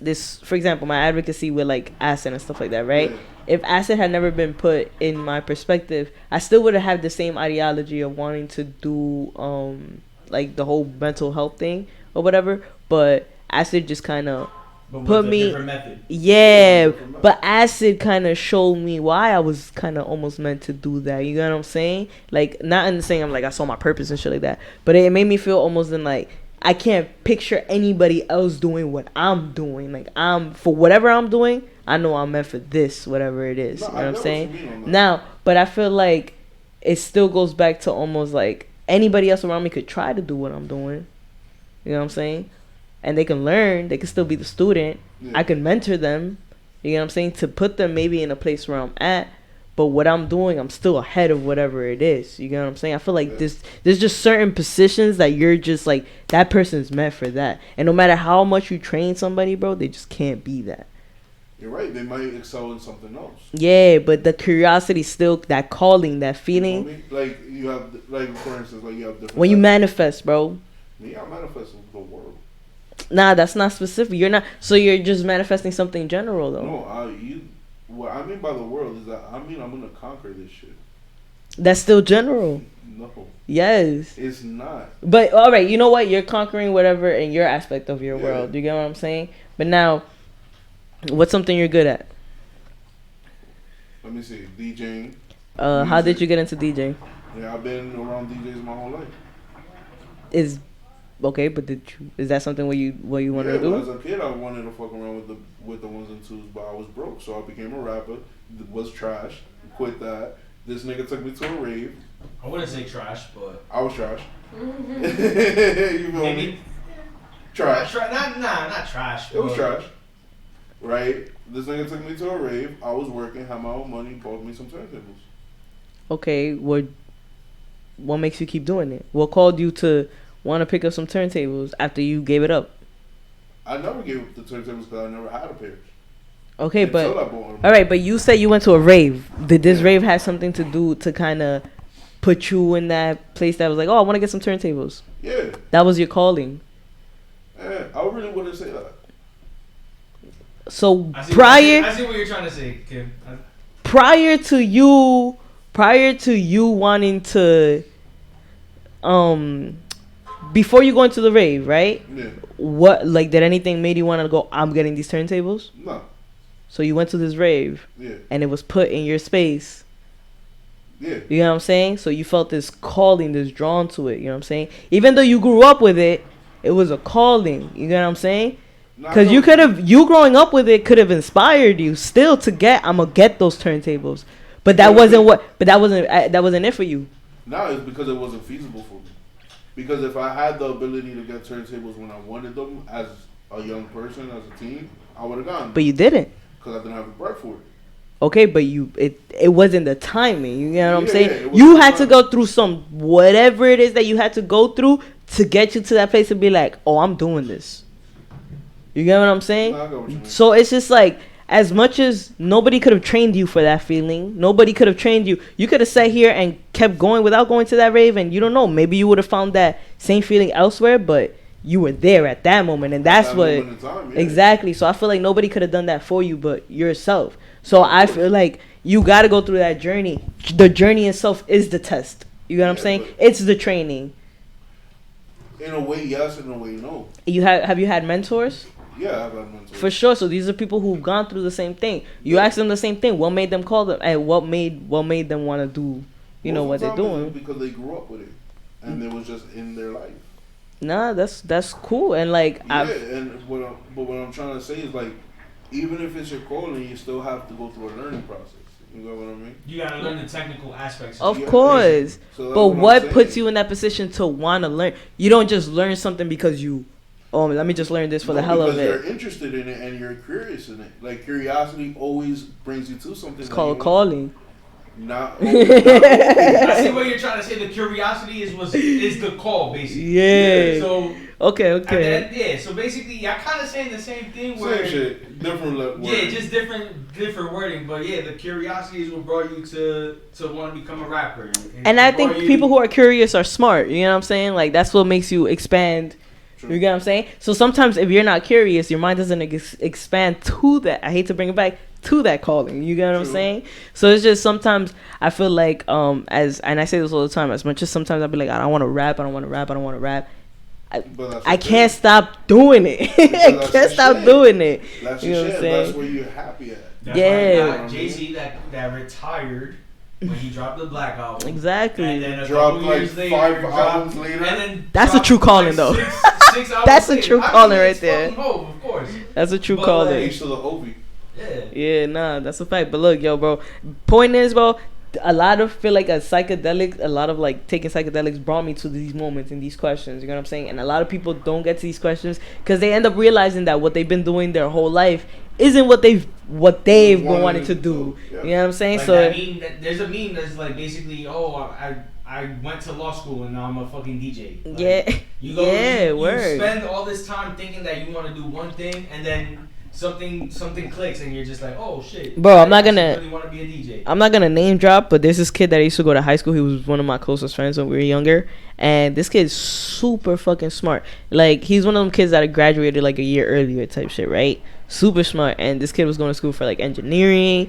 this, for example, my advocacy with, like, acid and stuff like that, right? Yeah. If acid had never been put in my perspective, I still would have had the same ideology of wanting to do, like, the whole mental health thing or whatever, but acid just kind of put me, different method. yeah, but acid kind of showed me why I was kind of almost meant to do that. You know what I'm saying? Like, not in the saying I'm like I saw my purpose and shit like that, but it made me feel almost in like I can't picture anybody else doing what I'm doing. Like, for whatever I'm doing, I know I'm meant for this, whatever it is. No, You know I what I'm get saying? what you mean on that. Now, but I feel like it still goes back to almost like anybody else around me could try to do what I'm doing. You know what I'm saying? And they can learn. They can still be the student. Yeah. I can mentor them. You know what I'm saying? To put them maybe in a place where I'm at. But what I'm doing, I'm still ahead of whatever it is. You get what I'm saying? I feel like there's just certain positions that you're just like, that person's meant for that. And no matter how much you train somebody, bro, they just can't be that. You're right. They might excel in something else. Yeah, but the curiosity still, that calling, that You feeling. feel me? Like, you have, like, for instance, like, you have different. When you types. manifest, bro. Me, I manifest the world. Nah, that's not specific. You're not. So you're just manifesting something general, though. No, what I mean by the world is that I mean I'm gonna conquer this shit. That's still general. No, Yes. it's not. But all right, you know what? You're conquering whatever in your aspect of your Yeah. world. You get what I'm saying? But now, what's something you're good at? Let me see, DJing. How did Music. you get into DJing? Yeah, I've been around DJs my whole life. Is okay, but is that something what you wanted to But as do? a kid, I wanted to fuck around with the ones and twos, but I was broke, so I became a rapper. Was trash. Quit that. This nigga took me to a rave. I wouldn't say trash, but I was trash. You feel maybe me? Trash. not trash. It was but trash. Right? This nigga took me to a rave. I was working, had my own money, bought me some turntables. Okay, what makes you keep doing it? What called you to want to pick up some turntables after you gave it up? I never gave up the turntables because I never had a pair. Okay, Until I but bought them. all right, but you said you went to a rave. Did this Yeah. rave have something to do to kind of put you in that place that was like, oh, I want to get some turntables? Yeah. That was your calling. Yeah, I really wouldn't say that. So I see prior what you're trying to say, Kim. prior to you wanting to before you go into the rave, right? Yeah. What, like, did anything made you want to go, I'm getting these turntables? No. So you went to this rave Yeah. and it was put in your space Yeah. You know what I'm saying? So you felt this calling, this drawn to it. You know what I'm saying? Even though you grew up with it, it was a calling. You know what I'm saying? Because you growing up with it could have inspired you still to get. I'm gonna get those turntables, but that wasn't what. But that wasn't it for you. No, it's because it wasn't feasible for me. Because if I had the ability to get turntables when I wanted them as a young person, as a teen, I would have gotten them. But you didn't. Because I didn't have the bread for it. Okay, but it wasn't the timing. You know what I'm saying? Yeah, You had to go through some whatever it is that you had to go through to get you to that place to be like, oh, I'm doing this. You get what I'm saying? No, I get what you mean. So it's just like, as much as nobody could have trained you for that feeling, nobody could have trained you. You could have sat here and kept going without going to that rave, and you don't know. Maybe you would have found that same feeling elsewhere, but you were there at that moment, and that's what exactly. So I feel like nobody could have done that for you but yourself. So I feel like you got to go through that journey. The journey itself is the test. You know what I'm saying? It's the training. In a way, yes. In a way, no. Have you had mentors? Yeah, I've had mentors. For sure. So these are people who've gone through the same thing. You ask them the same thing. What made them call them? And what made them want to do, what they're doing? Because they grew up with it, and it was just in their life. Nah, that's cool. And like, what I'm trying to say is like, even if it's your calling, you still have to go through a learning process. You know what I mean? You gotta learn the technical aspects. Of course. So but what puts you in that position to want to learn? You don't just learn something because let me just learn this for the hell of it. Because you're interested in it and you're curious in it. Like, curiosity always brings you to something. It's called calling. Not I see what you're trying to say. The curiosity is the call, basically. Yeah. So okay. So basically, I kind of saying the same thing. Where same shit, different wording. Yeah, just different wording. But yeah, the curiosity is what brought you to want to become a rapper. And I think people who are curious are smart. You know what I'm saying? Like, that's what makes you expand. True. You get what I'm saying? So sometimes if you're not curious, your mind doesn't expand to that. I hate to bring it back to that calling. You get what I'm saying? So it's just sometimes I feel like and I say this all the time, as much as sometimes I'll be like, I don't want to rap, I can't stop doing it. I can't stop doing it. That's you know what I'm saying? That's where you're happy at. That's why Jay-Z that retired when he dropped the Black album. Exactly. And then a dropped couple like years later, 5 albums later. And then that's a true calling, though. Six That's a true calling right there. Hope, of course. That's a true calling. H to the Ovi. Yeah, nah, that's a fact. But look, yo, bro. Point is, bro, a lot of taking psychedelics brought me to these moments and these questions. You know what I'm saying? And a lot of people don't get to these questions because they end up realizing that what they've been doing their whole life isn't what they've been wanting to do. Yeah. You know what I'm saying? Like so there's a meme that's like basically, I went to law school and now I'm a fucking DJ. Like, you spend all this time thinking that you want to do one thing and then something clicks and you're just like, oh shit. Bro, I'm not gonna really want to be a DJ. I'm not gonna name drop, but there's this kid that I used to go to high school. He was one of my closest friends when we were younger, and this kid's super fucking smart. Like, he's one of them kids that had graduated like a year earlier type shit, right? Super smart. And this kid was going to school for like engineering,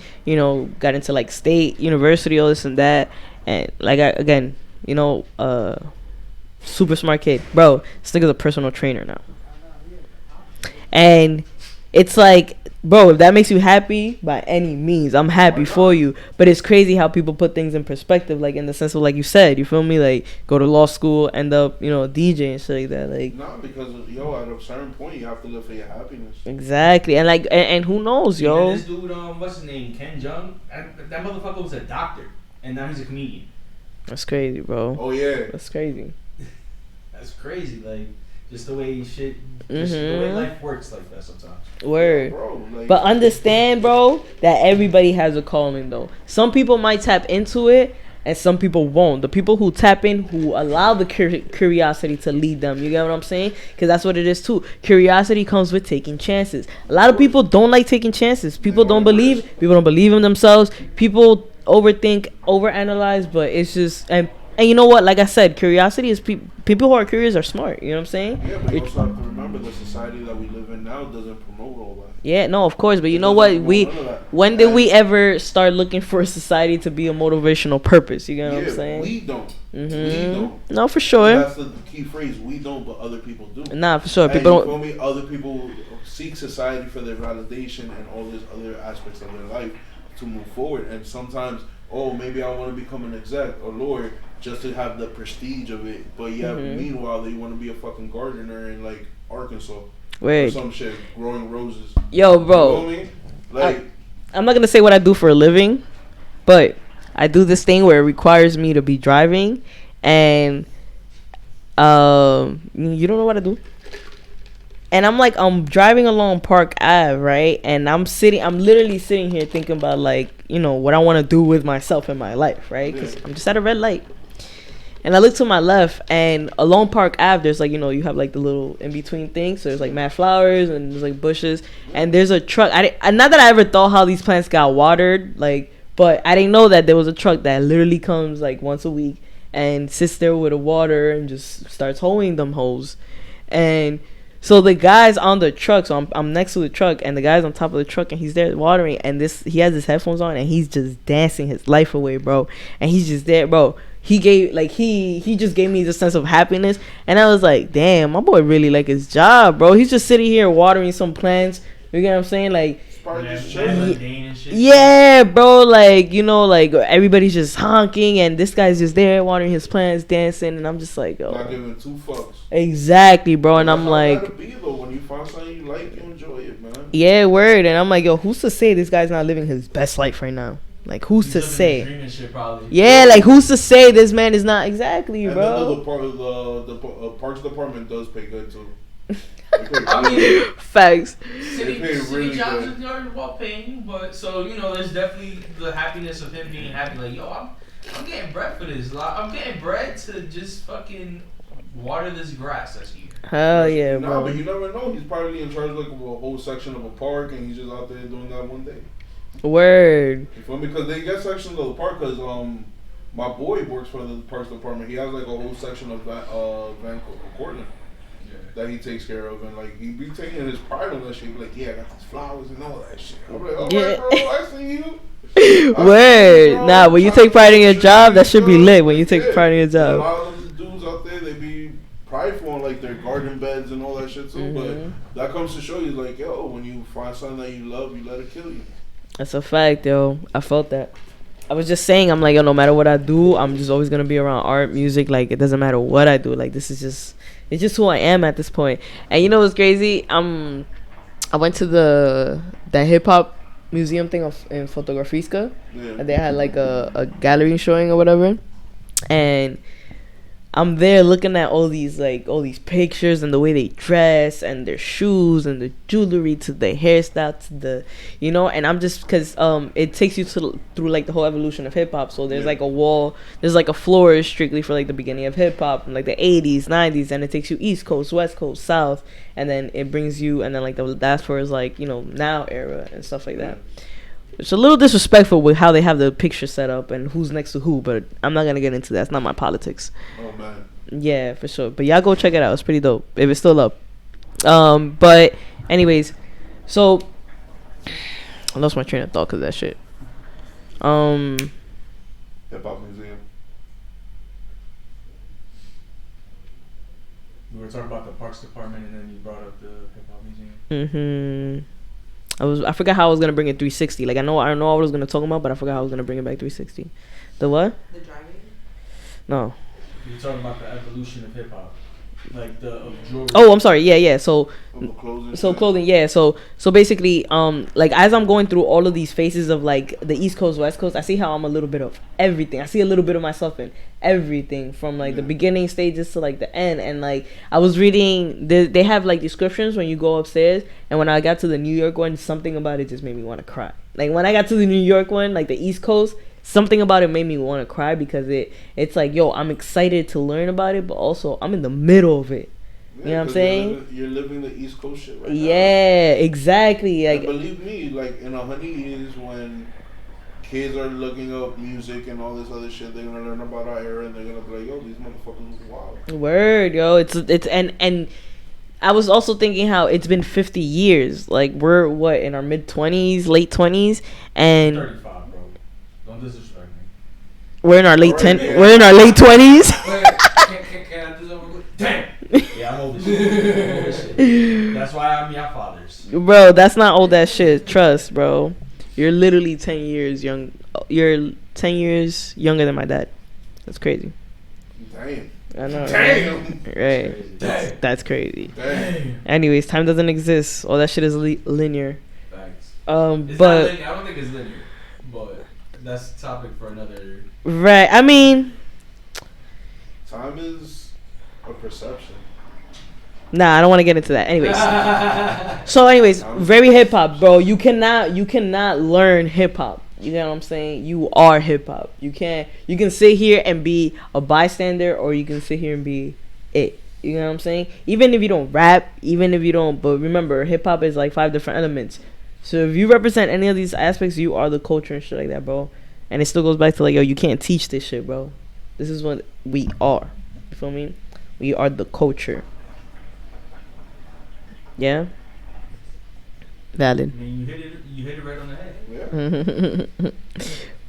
got into like state university, all this and that. And like, super smart kid. Bro, this nigga's a personal trainer now. And it's like, bro, if that makes you happy, by any means, I'm happy for you. But it's crazy how people put things in perspective, like in the sense of, like you said, you feel me? Like, go to law school, end up, DJ and shit like that. Like, no, because at a certain point, you have to live for your happiness. Exactly, and like, and who knows, yo? This dude, what's his name, Ken Jung? That motherfucker was a doctor, and now he's a comedian. That's crazy, bro. Oh yeah, that's crazy. That's crazy, like. Just the way the way life works like that sometimes. Word. Yeah, bro, like, but understand, bro, that everybody has a calling, though. Some people might tap into it, and some people won't. The people who tap in, who allow the curiosity to lead them. You get what I'm saying? Because that's what it is, too. Curiosity comes with taking chances. A lot of people don't like taking chances. People don't believe in themselves. People overthink, overanalyze, but it's just... And you know what? Like I said, curiosity is people who are curious are smart. You know what I'm saying? Yeah, but you also have to remember the society that we live in now doesn't promote all that. Yeah, no, of course. But you know what? When did we ever start looking for a society to be a motivational purpose? You know what I'm saying? We don't. Mm-hmm. We don't. No, for sure. That's the key phrase. We don't, but other people do. Nah, for sure. And people don't. You feel me? Other people seek society for their validation and all these other aspects of their life to move forward. And sometimes oh, maybe I want to become an exec or lawyer just to have the prestige of it. But yeah, meanwhile, they want to be a fucking gardener in like Arkansas or some shit, growing roses. Yo, bro. You know what I mean? Like, I'm not gonna say what I do for a living, but I do this thing where it requires me to be driving, and you don't know what I do. And I'm driving along Park Ave, right? And I'm literally sitting here thinking about, like, what I want to do with myself in my life, right? Because I'm just at a red light. And I look to my left, and along Park Ave, there's, like, you have, like, the little in-between things. So there's, like, mad flowers, and there's, like, bushes. And there's a truck. Not that I ever thought how these plants got watered, like, but I didn't know that there was a truck that literally comes, like, once a week and sits there with a water and just starts hoeing them hoes. And so the guy's on the truck, so I'm next to the truck, and the guy's on top of the truck, and he's there watering, and he has his headphones on, and he's just dancing his life away, bro. And he's just there, bro. He just gave me the sense of happiness, and I was like, damn, my boy really like his job, bro. He's just sitting here watering some plants. You get what I'm saying? Like, yeah, bro. Like, like everybody's just honking, and this guy's just there watering his plants, dancing, and I'm just like, oh, not giving two fucks. Exactly, bro. And I'm like, gotta be, though. When you find something you like, you enjoy it, man. Yeah, word. And I'm like, yo, who's to say this guy's not living his best life right now? Like, who's to say? Shit, probably. Yeah, like, who's to say this man is not exactly, and bro? The Parks Department does pay good too. I mean, facts. City jobs are well paying, but so there's definitely the happiness of him being happy. Like, yo, I'm getting bread for this. I'm getting bread to just fucking water this grass that's here. Hell yeah, bro. But you never know. He's probably in charge of like a whole section of a park, and he's just out there doing that one day. Word. You feel me? Because they get sections of the park. Because my boy works for the Parks Department. He has like a whole section of Cortland that he takes care of, and like he be taking his pride on that shit. He be like, yeah, I got these flowers and all that shit. I'm like, all right, bro, I see you. Word. Nah, when you take pride in your job, that should be lit. When you take pride in your job. A lot of those dudes out there, they be prideful on like their garden beds and all that shit too. But that comes to show you, like, yo, when you find something that you love, you let it kill you. That's a fact, yo. I felt that. I was just saying, I'm like, yo, no matter what I do, I'm just always gonna be around art, music. Like, it doesn't matter what I do. Like, this is just, it's just who I am at this point. And you know what's crazy? I went to that hip hop museum thing in Fotografiska. Yeah. And they had like a gallery showing or whatever. And I'm there looking at all these pictures and the way they dress and their shoes and the jewelry to the hairstyle to the, and I'm just, because it takes you through like the whole evolution of hip hop. So there's like a wall, there's like a floor strictly for like the beginning of hip hop from like the 80s, 90s, and it takes you East Coast, West Coast, South, and then it brings you, and then like that's where it's like, now era and stuff like that. It's a little disrespectful with how they have the picture set up and who's next to who, but I'm not gonna get into that. It's not my politics. Oh man. Yeah, for sure. But y'all go check it out. It's pretty dope if it's still up. But anyways, so I lost my train of thought because of that shit. Hip Hop Museum. We were talking about the Parks Department, and then you brought up the Hip Hop Museum. I forgot how I was gonna bring it 360. Like I know what I was gonna talk about, but I forgot how I was gonna bring it back 360. The what? The driving. No. You're talking about the evolution of hip hop, like the jewelry. Oh, I'm sorry. Yeah. So clothing. Clothing. Yeah. So basically, like as I'm going through all of these phases of like the East Coast, West Coast, I see how I'm a little bit of everything. I see a little bit of myself in everything from like the beginning stages to like the end. And like I was reading, they have like descriptions when you go upstairs. And when I got to the New York one, something about it just made me want to cry. Like when I got to the New York one, like the East Coast, something about it made me want to cry because it's like, yo, I'm excited to learn about it, but also I'm in the middle of it. You know what I'm saying? You're living the East Coast shit right now. Yeah, exactly. Like, and believe me, like in 100 years when kids are looking up music and all this other shit, they're gonna learn about our era and they're gonna be like, yo, these motherfuckers are wild. Word, yo. It's and I was also thinking how it's been 50 years. Like we're what, in our mid-20s, late 20s, and 35, bro. Don't disrespect me. We're in our late We're in our late 20s. Can I do something? Damn. Yeah, I'm old as shit. That's why I'm your fathers. Bro, that's not old that shit. Trust, bro. You're literally 10 years young. You're 10 years younger than my dad. That's crazy. Damn. I know. Damn. Right. That's crazy. Damn. Anyways, time doesn't exist. All that shit is linear. Facts. It's But not linear. I don't think it's linear, but that's a topic for another. right. I mean, Time is a perception. nah, I don't want to get into that. Anyways. So anyways, very hip hop, bro. You cannot learn hip hop. You know what I'm saying? You are hip hop. You can sit here and be a bystander, or you can sit here and be it. You know what I'm saying? Even if you don't rap, but remember, hip hop is like 5 different elements. So if you represent any of these aspects, you are the culture and shit like that, bro. And it still goes back to like, yo, you can't teach this shit, bro. This is what we are. You feel me? We are the culture. Yeah. Valid. I mean, you hit it right on the head. Yeah.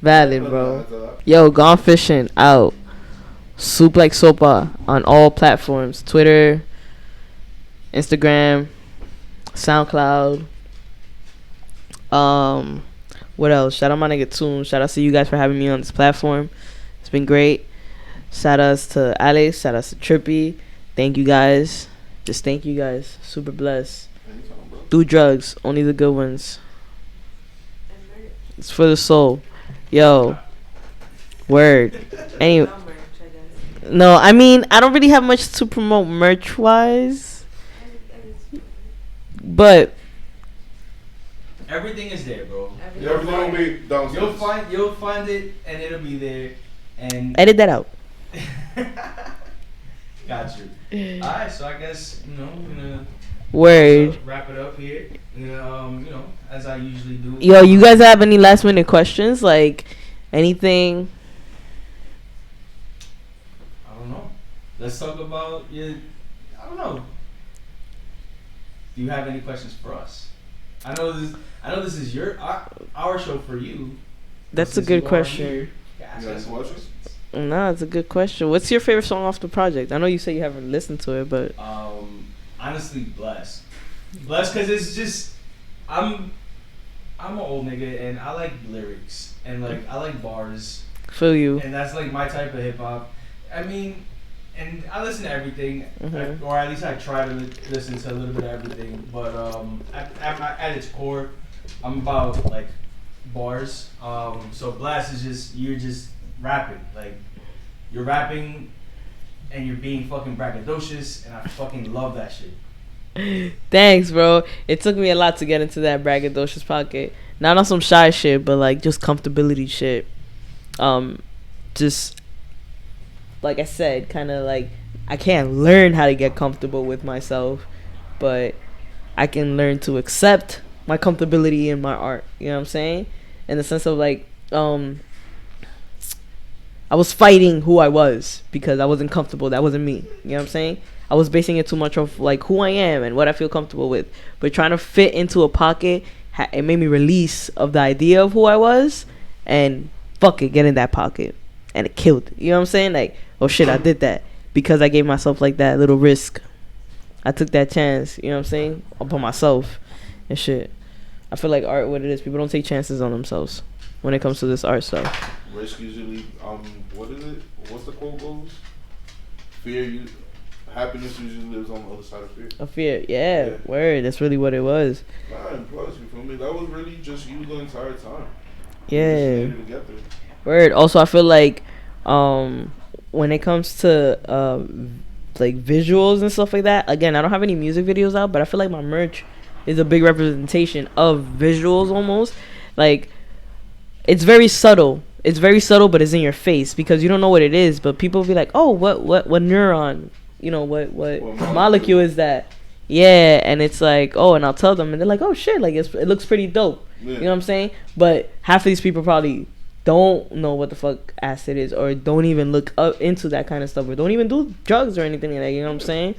Valid, bro. Yo, gone fishing out. Soup like sopa on all platforms: Twitter, Instagram, SoundCloud. What else? Shout out my nigga Toon. Shout out to you guys for having me on this platform. It's been great. Shout outs to Alex. Shout outs to Trippy. Thank you guys. Just thank you guys. Super blessed. Anytime, bro. Do drugs, only the good ones. It's for the soul. Yo. Word. Anyway. No merch, I guess. No, I mean, I don't really have much to promote merch-wise. But Everything is there, bro. Yeah, everything will be downstairs. You'll find it, and it'll be there. And edit that out. got you. All right, so I guess we're gonna Word. wrap it up here. As I usually do. Yo, you guys have any last-minute questions? Like, anything? I don't know. Let's talk about your. I don't know. Do you have any questions for us? I know this is our show for you. That's a Since good you are question. here, ask You got us any questions? Nah, it's a good question. What's your favorite song off the project? I know you say you haven't listened to it, but Honestly, blessed because it's just I'm an old nigga and I like lyrics and like I like bars feel you. and that's like my type of hip hop. I mean, and I listen to everything, Mhm. or at least I try to listen to a little bit of everything. But at its core, I'm about like bars. So blast is just you're just rapping, like you're rapping and you're being fucking braggadocious, and I fucking love that shit. Thanks, bro. It took me a lot to get into that braggadocious pocket. Not on some shy shit, but like just comfortability shit. Just like I said, kind of like I can't learn how to get comfortable with myself, but I can learn to accept my comfortability in my art. You know what I'm saying? In the sense of like, I was fighting who I was because I wasn't comfortable. That wasn't me. You know what I'm saying? I was basing it too much off like who I am and what I feel comfortable with. But trying to fit into a pocket, it made me release of the idea of who I was and fuck it, get in that pocket. And it killed it. You know what I'm saying? Like, oh shit, I did that because I gave myself like that little risk. I took that chance, you know what I'm saying? Upon myself and shit. I feel like art, what it is, people don't take chances on themselves when it comes to this art stuff. Risk usually, what is it? What's the quote goes? Happiness usually lives on the other side of fear. A fear, yeah. Word. That's really what it was. Nah, and plus, you feel me? That was really just you the entire time. Yeah. You just needed to get there. Word. Also, I feel like, when it comes to like visuals and stuff like that. Again, I don't have any music videos out, but I feel like my merch is a big representation of visuals almost. Like, it's very subtle. It's very subtle, but it's in your face because you don't know what it is. But people will be like, "Oh, what neuron? You know, what molecule is that?" Yeah, and it's like, oh, and I'll tell them, and they're like, "Oh shit, like it looks pretty dope." Yeah. You know what I'm saying? But half of these people probably don't know what the fuck acid is, or don't even look up into that kind of stuff, or don't even do drugs or anything like that. You know what I'm saying?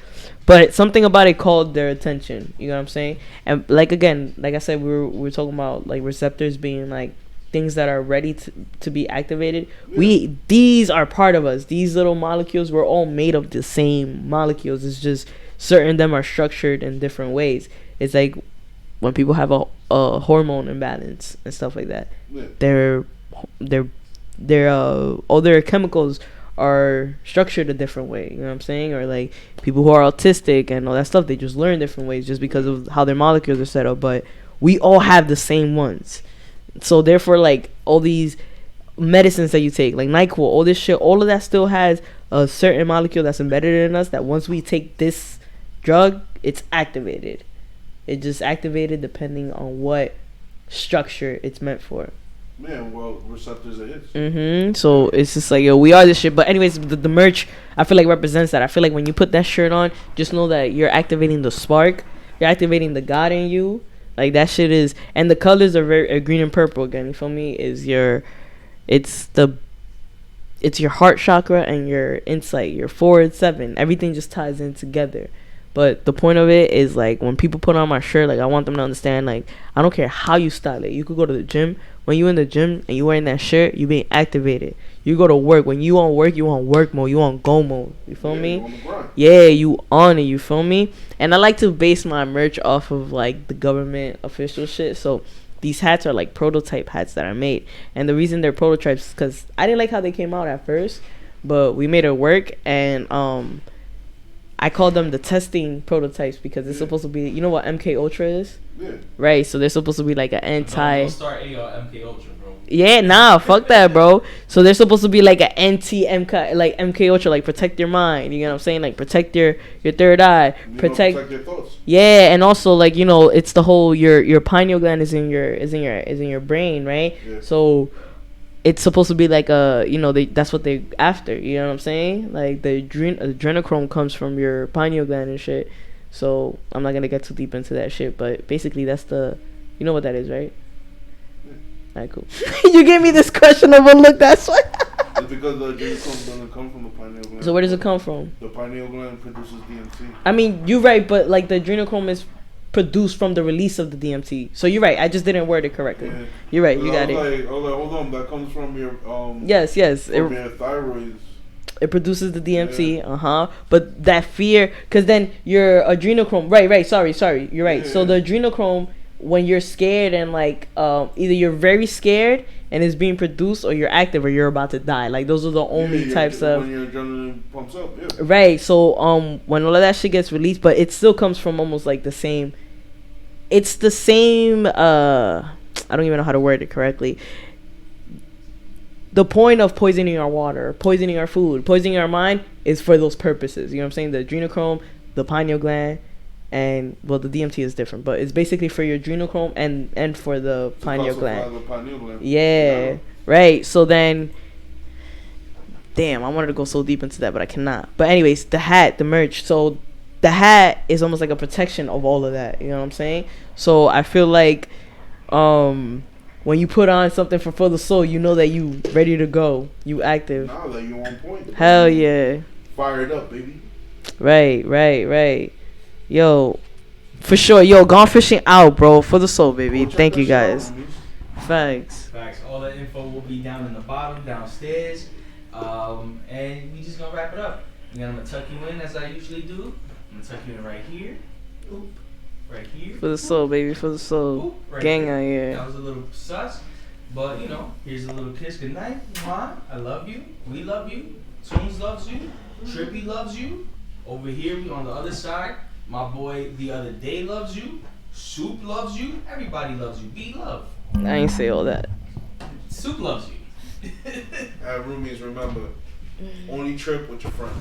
But something about it called their attention. You know what I'm saying? And like again, like I said, we're talking about like receptors being like things that are ready to be activated. Yeah. These are part of us. These little molecules, we're all made of the same molecules. It's just certain of them are structured in different ways. It's like when people have a hormone imbalance and stuff like that. Yeah. Their all their chemicals are structured a different way. You know what I'm saying? Or like people who are autistic and all that stuff, they just learn different ways just because of how their molecules are set up. But we all have the same ones. So therefore, like all these medicines that you take, like NyQuil, all this shit, all of that still has a certain molecule that's embedded in us that once we take this drug, it's activated. It just activated depending on what structure it's meant for. Man, well, receptors are hits. So it's just like, yo, we are this shit. But anyways, the merch, I feel like represents that. I feel like when you put that shirt on, just know that you're activating the spark. You're activating the God in you. Like that shit is, and the colors are very green and purple again. You feel me? It's your heart chakra and your insight, your 4 and 7. Everything just ties in together. But the point of it is, like, when people put on my shirt, like, I want them to understand, like, I don't care how you style it. You could go to the gym. When you in the gym and you wearing that shirt, you being activated. You go to work. When you on work mode. You on go mode. You feel me? You on the grind. Yeah, you on it. You feel me? And I like to base my merch off of, like, the government official shit. So these hats are, like, prototype hats that I made. And the reason they're prototypes is because I didn't like how they came out at first. But we made it work. And, I call them the testing prototypes because it's supposed to be, you know what MK Ultra is? Yeah. Right, so they're supposed to be like an anti. Don't start any on MK Ultra, bro. Yeah, nah, fuck that, bro. So they're supposed to be like an anti MK, like MK Ultra, like protect your mind. You know what I'm saying? Like protect your third eye, protect your thoughts. Yeah, and also like it's the whole your pineal gland is in your brain, right? Yeah. So it's supposed to be like that's what they after, you know what I'm saying? Like the adrenochrome comes from your pineal gland and shit. So I'm not gonna get too deep into that shit, but basically that's you know what that is, right? Yeah. Alright, cool. You gave me this questionable look, that's why. It's because the adrenochrome doesn't come from the pineal gland. So where does it come from? The pineal gland produces DMT. I mean, you're right, but like the adrenochrome is produced from the release of the DMT. So you're right. I just didn't word it correctly. Yeah. You're right. You got it. I was like, hold on. That comes from your Yes. From your thyroid. It produces the DMT. Yeah. But that fear, because then your adrenochrome. Right. Sorry. You're right. Yeah. So the adrenochrome, when you're scared and like either you're very scared and it's being produced, or you're active, or you're about to die. Like those are the only types of. When your adrenaline pumps up. Yeah. Right. So when all of that shit gets released, but it still comes from almost like the same. It's the same, I don't even know how to word it correctly. The point of poisoning our water, poisoning our food, poisoning our mind is for those purposes. You know what I'm saying? The adrenochrome, the pineal gland, and, well, the DMT is different. But it's basically for your adrenochrome and for the pineal gland. Yeah, right. So then, damn, I wanted to go so deep into that, but I cannot. But anyways, the hat, the merch. So the hat is almost like a protection of all of that. You know what I'm saying? So I feel like when you put on something for the soul, you know that you ready to go. You active. Nah, that you on point. Hell yeah. Fired up, baby. Right. Yo, for sure. Yo, gone fishing out, bro. For the soul, baby. Thank you, guys. Facts. All the info will be down in the bottom, downstairs. And we just gonna wrap it up. And I'm gonna tuck you in as I usually do. I'm gonna tuck you in right here. Oop. Right here. For the soul, baby. For the soul. Oop, right Gang there. out here. That was a little sus. But, here's a little kiss. Good night. Mwah. I love you. We love you. Tunes loves you. Trippy loves you. Over here, we on the other side. My boy, The Other Day loves you. Soup loves you. Everybody loves you. Be love. I ain't say all that. Soup loves you. Roomies, remember, only trip with your friends.